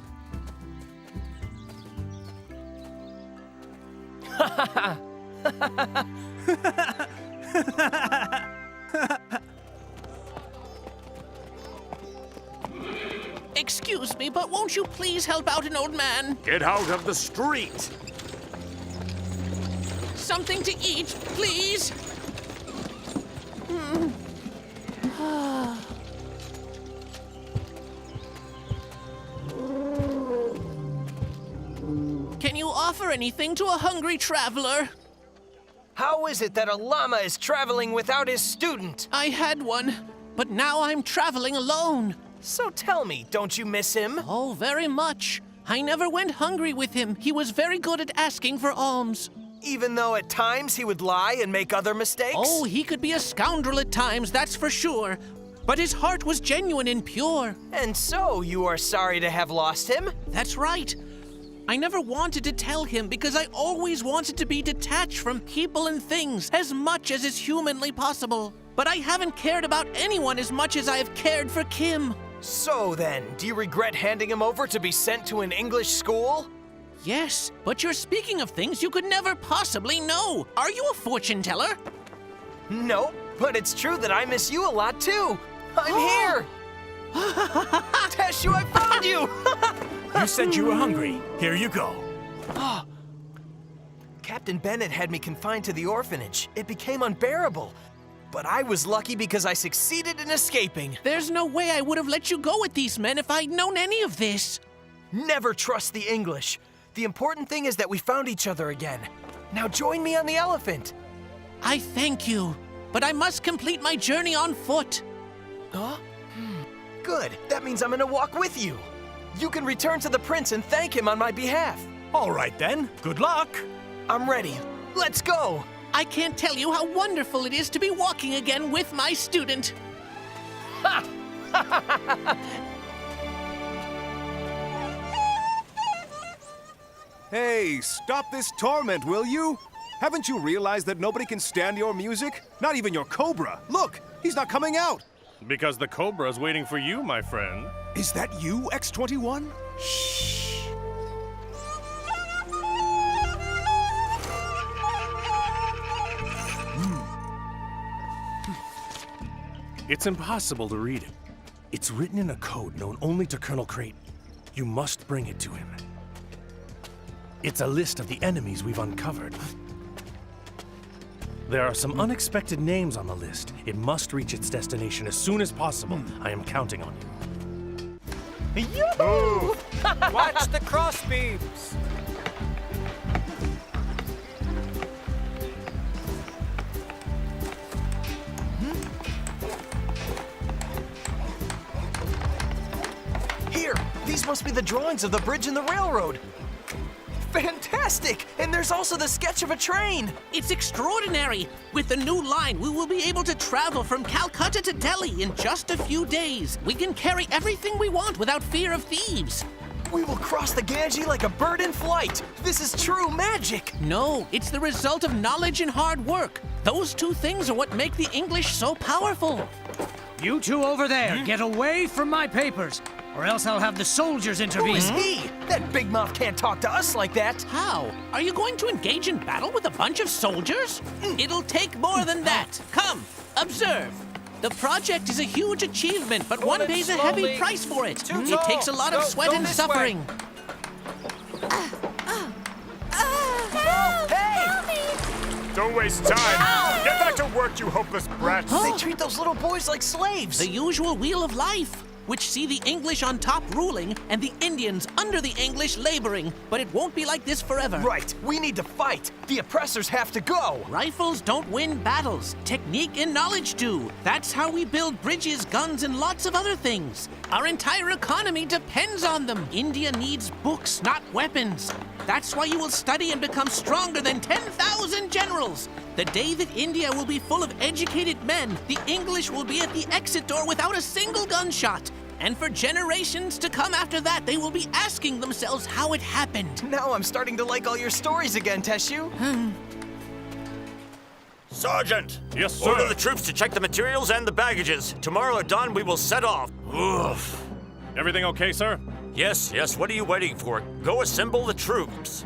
Excuse me, but won't you please help out an old man? Get out of the street! Something to eat, please? Can you offer anything to a hungry traveler? How is it that a llama is traveling without his student? I had one, but now I'm traveling alone. So tell me, don't you miss him? Oh, very much. I never went hungry with him. He was very good at asking for alms. Even though at times he would lie and make other mistakes? Oh, he could be a scoundrel at times, that's for sure. But his heart was genuine and pure. And so you are sorry to have lost him? That's right. I never wanted to tell him because I always wanted to be detached from people and things as much as is humanly possible. But I haven't cared about anyone as much as I have cared for Kim. So then, do you regret handing him over to be sent to an English school? Yes, but you're speaking of things you could never possibly know. Are you a fortune teller? No, but it's true that I miss you a lot too. I'm here! Teshu, I found you! You said you were hungry. Here you go. Captain Bennett had me confined to the orphanage. It became unbearable. But I was lucky because I succeeded in escaping. There's no way I would have let you go with these men if I'd known any of this. Never trust the English. The important thing is that we found each other again. Now join me on the elephant. I thank you, but I must complete my journey on foot. Huh? Good. That means I'm gonna walk with you. You can return to the prince and thank him on my behalf. All right then. Good luck. I'm ready. Let's go. I can't tell you how wonderful it is to be walking again with my student. Ha! Hey, stop this torment, will you? Haven't you realized that nobody can stand your music? Not even your Cobra. Look, he's not coming out. Because the Cobra's waiting for you, my friend. Is that you, X-21? Shh. It's impossible to read it. It's written in a code known only to Colonel Creighton. You must bring it to him. It's a list of the enemies we've uncovered. There are some unexpected names on the list. It must reach its destination as soon as possible. I am counting on you. Yoo-hoo! Watch the crossbeams! These must be the drawings of the bridge and the railroad. Fantastic! And there's also the sketch of a train. It's extraordinary. With the new line, we will be able to travel from Calcutta to Delhi in just a few days. We can carry everything we want without fear of thieves. We will cross the Ganges like a bird in flight. This is true magic. No, it's the result of knowledge and hard work. Those two things are what make the English so powerful. You two over there, get away from my papers, or else I'll have the soldiers intervene. Who is he? That big mouth can't talk to us like that. How? Are you going to engage in battle with a bunch of soldiers? It'll take more than that. Come, observe. The project is a huge achievement, but one pays a heavy price for it. It takes a lot of sweat and suffering. Don't waste time. Get back to work, you hopeless brats. They treat those little boys like slaves. The usual wheel of life, which see the English on top ruling and the Indians under the English laboring. But it won't be like this forever. Right. We need to fight. The oppressors have to go. Rifles don't win battles. Technique and knowledge do. That's how we build bridges, guns, and lots of other things. Our entire economy depends on them. India needs books, not weapons. That's why you will study and become stronger than 10,000 generals. The day that India will be full of educated men, the English will be at the exit door without a single gunshot. And for generations to come after that, they will be asking themselves how it happened. Now I'm starting to like all your stories again, Teshu. Sergeant! Yes, sir. Order the troops to check the materials and the baggages. Tomorrow at dawn, we will set off. Oof. Everything okay, sir? Yes, yes, what are you waiting for? Go assemble the troops.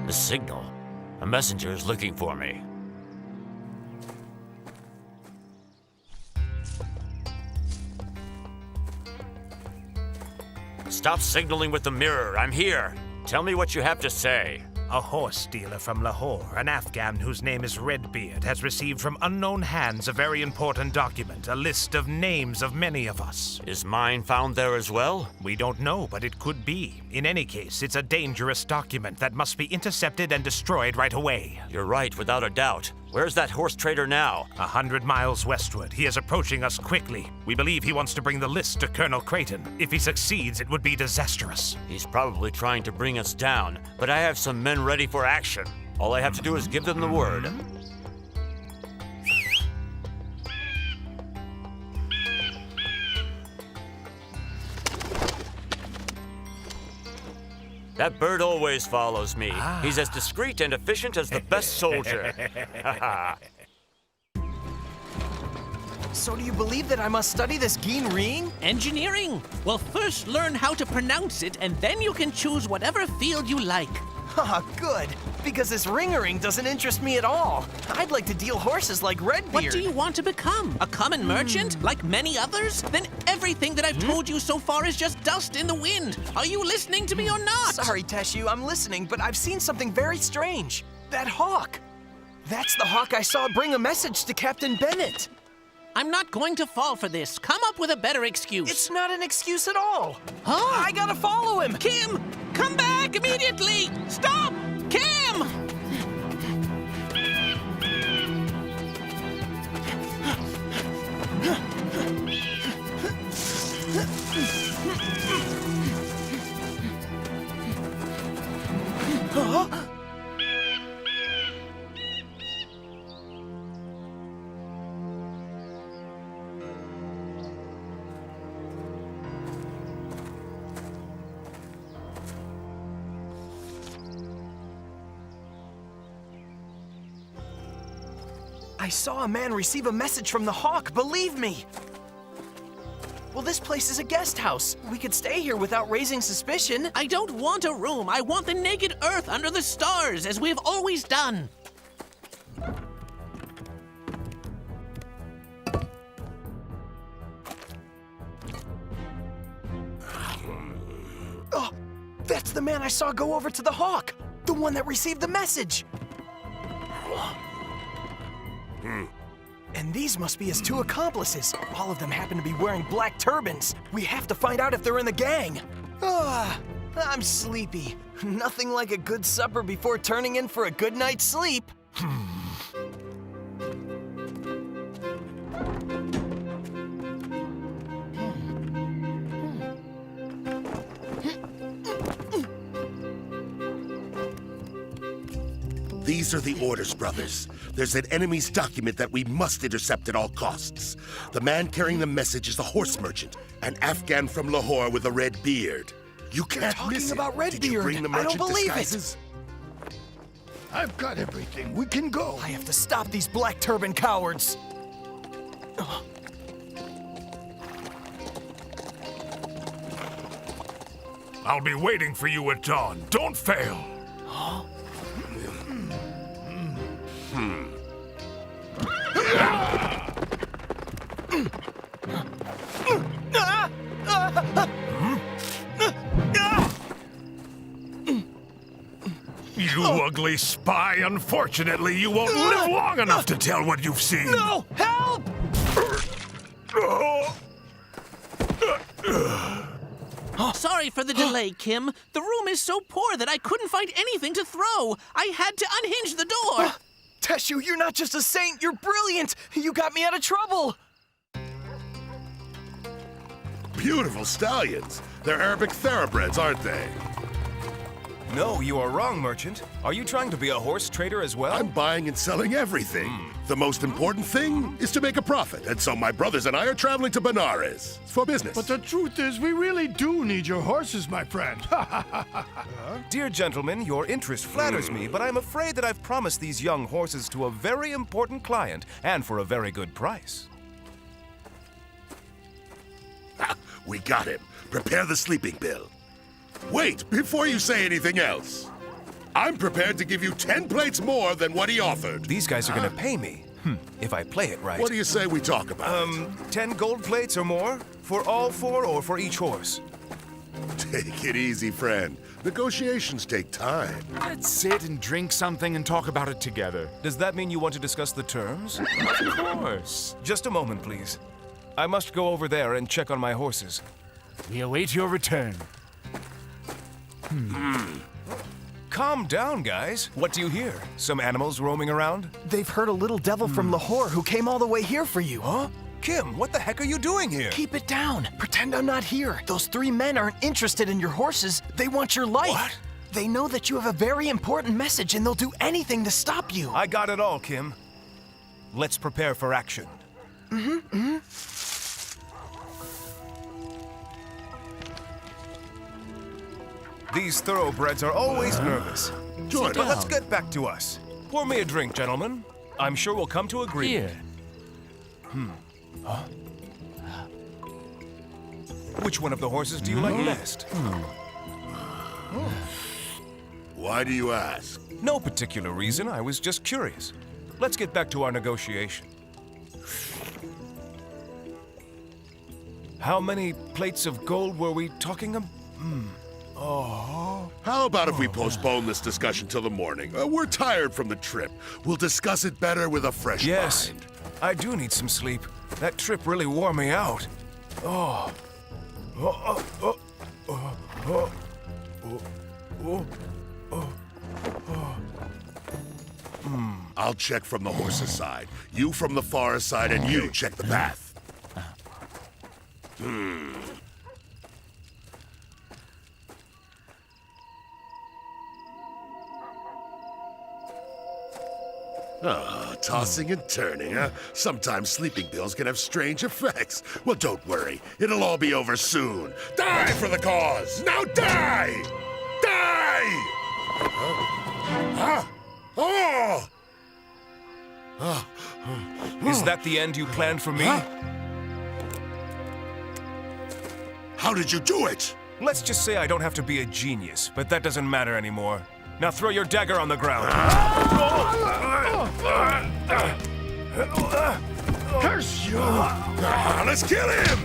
A signal. A messenger is looking for me. Stop signaling with the mirror. I'm here. Tell me what you have to say. A horse dealer from Lahore, an Afghan whose name is Redbeard, has received from unknown hands a very important document, a list of names of many of us. Is mine found there as well? We don't know, but it could be. In any case, it's a dangerous document that must be intercepted and destroyed right away. You're right, without a doubt. Where's that horse trader now? 100 miles westward. He is approaching us quickly. We believe he wants to bring the list to Colonel Creighton. If he succeeds, it would be disastrous. He's probably trying to bring us down, but I have some men ready for action. All I have to do is give them the word. That bird always follows me. He's as discreet and efficient as the best soldier. So do you believe that I must study this Geen Ring? Engineering? Well, first learn how to pronounce it, and then you can choose whatever field you like. Ah, good. Because this ring-a-ring doesn't interest me at all. I'd like to deal horses like Redbeard. What do you want to become? A common merchant, like many others? Then everything that I've told you so far is just dust in the wind. Are you listening to me or not? Sorry, Teshu, I'm listening, but I've seen something very strange. That hawk. That's the hawk I saw bring a message to Captain Bennett. I'm not going to fall for this. Come up with a better excuse. It's not an excuse at all. Huh? I gotta follow him. Kim, come back immediately. Stop! Kim! Huh? I saw a man receive a message from the hawk, believe me! Well, this place is a guest house. We could stay here without raising suspicion. I don't want a room. I want the naked earth under the stars, as we've always done. Oh, that's the man I saw go over to the hawk. The one that received the message. And these must be his two accomplices. All of them happen to be wearing black turbans. We have to find out if they're in the gang. I'm sleepy. Nothing like a good supper before turning in for a good night's sleep. These are the orders, brothers. There's an enemy's document that we must intercept at all costs. The man carrying the message is a horse merchant, an Afghan from Lahore with a red beard. You can't miss it. About Redbeard. Did you bring the merchant I don't believe disguises? I've got everything. We can go. I have to stop these black turban cowards. I'll be waiting for you at dawn. Don't fail. You ugly spy. Unfortunately, you won't live long enough to tell what you've seen. No! Help! Sorry for the delay, Kim. The room is so poor that I couldn't find anything to throw. I had to unhinge the door. Teshu, you're not just a saint, you're brilliant! You got me out of trouble! Beautiful stallions. They're Arabic thoroughbreds, aren't they? No, you are wrong, merchant. Are you trying to be a horse trader as well? I'm buying and selling everything. The most important thing is to make a profit, and so my brothers and I are traveling to Benares for business. But the truth is, we really do need your horses, my friend. Dear gentlemen, your interest flatters me, but I'm afraid that I've promised these young horses to a very important client, and for a very good price. We got him. Prepare the sleeping pill. Wait, before you say anything else. I'm prepared to give you 10 plates more than what he offered. These guys are gonna pay me, if I play it right. What do you say we talk about? 10 gold plates or more? For all 4 or for each horse? Take it easy, friend. Negotiations take time. Let's sit and drink something and talk about it together. Does that mean you want to discuss the terms? Of course. Just a moment, please. I must go over there and check on my horses. We await your return. Calm down, guys. What do you hear? Some animals roaming around? They've heard a little devil from Lahore who came all the way here for you. Huh? Kim, what the heck are you doing here? Keep it down. Pretend I'm not here. Those 3 men aren't interested in your horses. They want your life. What? They know that you have a very important message and they'll do anything to stop you. I got it all, Kim. Let's prepare for action. These thoroughbreds are always nervous. Join But us. let's get back to us. Pour me a drink, gentlemen. I'm sure we'll come to agreement. Here. Which one of the horses do you like best? Why do you ask? No particular reason. I was just curious. Let's get back to our negotiation. How many plates of gold were we talking about? How about if we postpone this discussion till the morning? We're tired from the trip. We'll discuss it better with a fresh Yes, mind. I do need some sleep. That trip really wore me out. I'll check from the horse's side. You from the forest side, and you check the path. Tossing and turning, huh? Sometimes sleeping pills can have strange effects. Well, don't worry. It'll all be over soon. Die for the cause! Now die! Die! Huh? Oh! Is that the end you planned for me? How did you do it? Let's just say I don't have to be a genius, but that doesn't matter anymore. Now throw your dagger on the ground. Curse you! Let's kill him!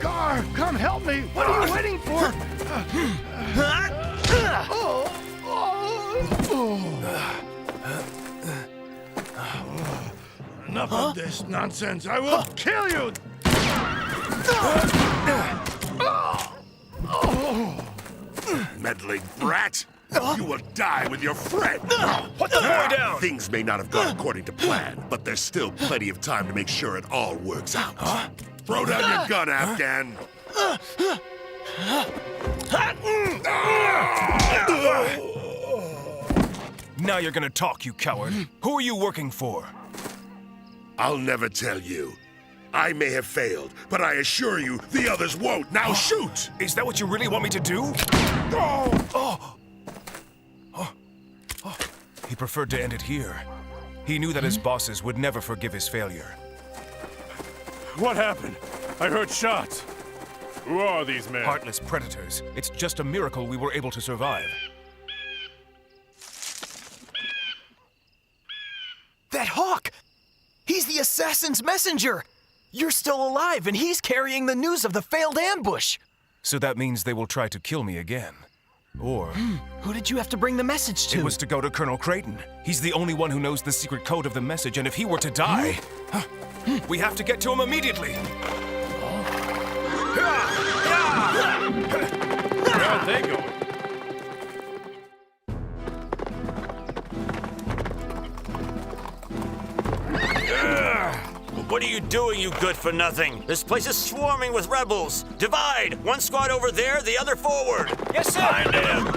Gar, come help me! What are you waiting for? Enough of this nonsense! I will kill you! Meddling brat! You will die with your friend! Put the boy down! Things may not have gone according to plan, but there's still plenty of time to make sure it all works out. Throw down your gun, Afghan! Now you're gonna talk, you coward. Who are you working for? I'll never tell you. I may have failed, but I assure you the others won't. Now shoot! Is that what you really want me to do? He preferred to end it here. He knew that his bosses would never forgive his failure. What happened? I heard shots. Who are these men? Heartless predators. It's just a miracle we were able to survive. That hawk! He's the assassin's messenger! You're still alive, and he's carrying the news of the failed ambush! So that means they will try to kill me again. Or... Who did you have to bring the message to? It was to go to Colonel Creighton. He's the only one who knows the secret code of the message, and if he were to die... we have to get to him immediately! Where are they going? What are you doing, you good-for-nothing? This place is swarming with rebels. Divide! One squad over there, the other forward. Yes, sir! Find him!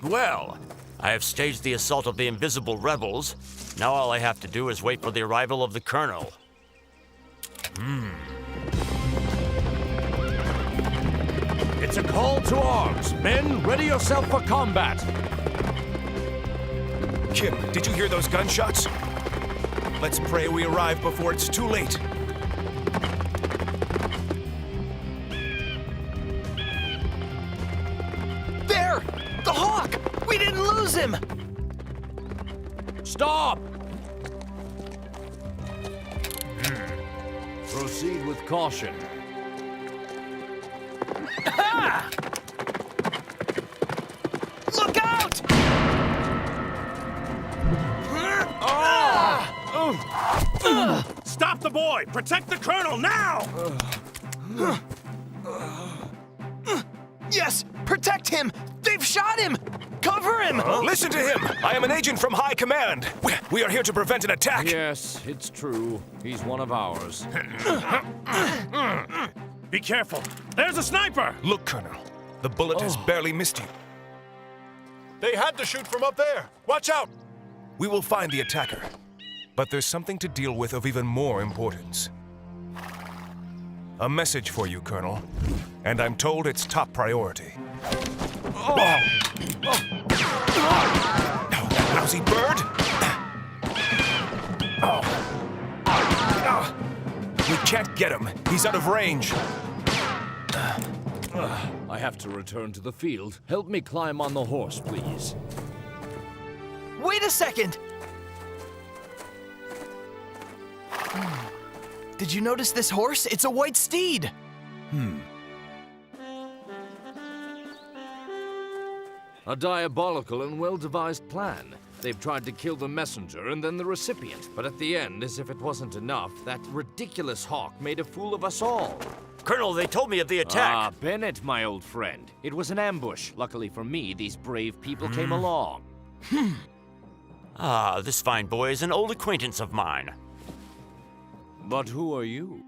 Well, I have staged the assault of the invisible rebels. Now all I have to do is wait for the arrival of the colonel. It's a call to arms. Men, ready yourself for combat. Kim, did you hear those gunshots? Let's pray we arrive before it's too late. There! The hawk! We didn't lose him! Stop! Proceed with caution. Look out! Stop the boy! Protect the colonel now! Yes! Protect him! They've shot him! Cover him! Listen to him! I am an agent from High Command. We are here to prevent an attack. Yes, it's true. He's one of ours. Be careful! There's a sniper! Look, Colonel. The bullet has barely missed you. They had to shoot from up there. Watch out! We will find the attacker. But there's something to deal with of even more importance. A message for you, Colonel. And I'm told it's top priority. That lousy bird! We can't get him. He's out of range. I have to return to the field. Help me climb on the horse, please. Wait a second! Did you notice this horse? It's a white steed! A diabolical and well-devised plan. They've tried to kill the messenger and then the recipient. But at the end, as if it wasn't enough, that ridiculous hawk made a fool of us all. Colonel, they told me of the attack. Ah, Bennett, my old friend. It was an ambush. Luckily for me, these brave people came along. This fine boy is an old acquaintance of mine. But who are you?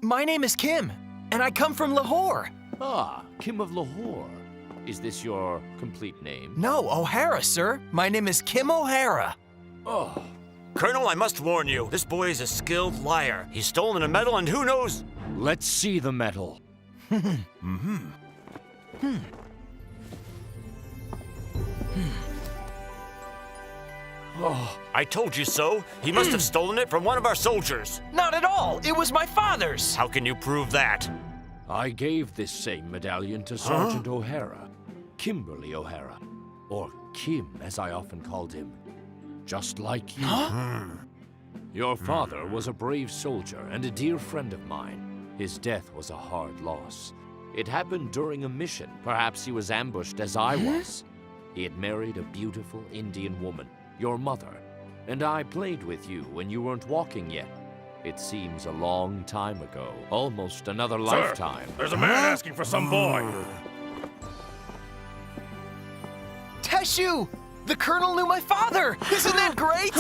My name is Kim, and I come from Lahore. Ah, Kim of Lahore. Is this your complete name? No, O'Hara, sir. My name is Kim O'Hara. Oh. Colonel, I must warn you, this boy is a skilled liar. He's stolen a medal and who knows... Let's see the medal. Oh, I told you so. He must have stolen it from one of our soldiers. Not at all. It was my father's. How can you prove that? I gave this same medallion to Sergeant O'Hara, Kimberly O'Hara, or Kim, as I often called him. Just like you. Your father was a brave soldier and a dear friend of mine. His death was a hard loss. It happened during a mission. Perhaps he was ambushed as I was. He had married a beautiful Indian woman, your mother, and I played with you when you weren't walking yet. It seems a long time ago, almost another lifetime. There's a man asking for some boy. Teshu! The Colonel knew my father! Isn't that great?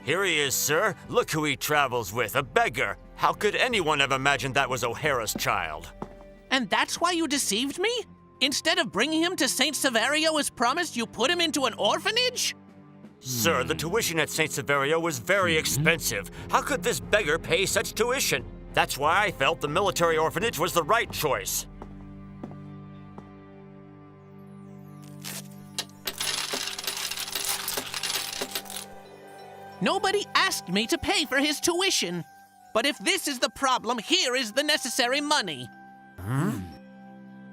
Here he is, sir. Look who he travels with, a beggar. How could anyone have imagined that was O'Hara's child? And that's why you deceived me? Instead of bringing him to St. Severio as promised, you put him into an orphanage? Sir, the tuition at St. Severio was very expensive. How could this beggar pay such tuition? That's why I felt the military orphanage was the right choice. Nobody asked me to pay for his tuition. But if this is the problem, here is the necessary money.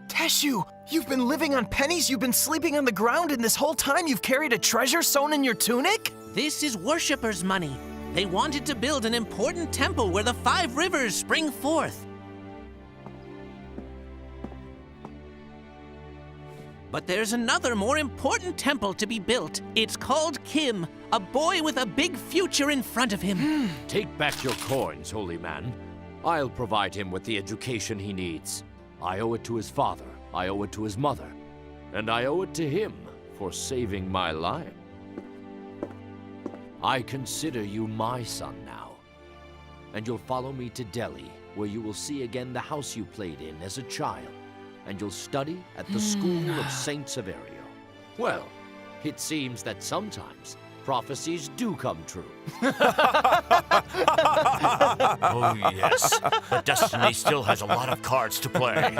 Teshu, you've been living on pennies, you've been sleeping on the ground, and this whole time you've carried a treasure sewn in your tunic? This is worshippers' money. They wanted to build an important temple where the 5 rivers spring forth. But there's another more important temple to be built. It's called Kim, a boy with a big future in front of him. Take back your coins, holy man. I'll provide him with the education he needs. I owe it to his father, I owe it to his mother, and I owe it to him for saving my life. I consider you my son now, and you'll follow me to Delhi, where you will see again the house you played in as a child, and you'll study at the school of St. Severio. Well, it seems that sometimes prophecies do come true. Oh, yes. But destiny still has a lot of cards to play.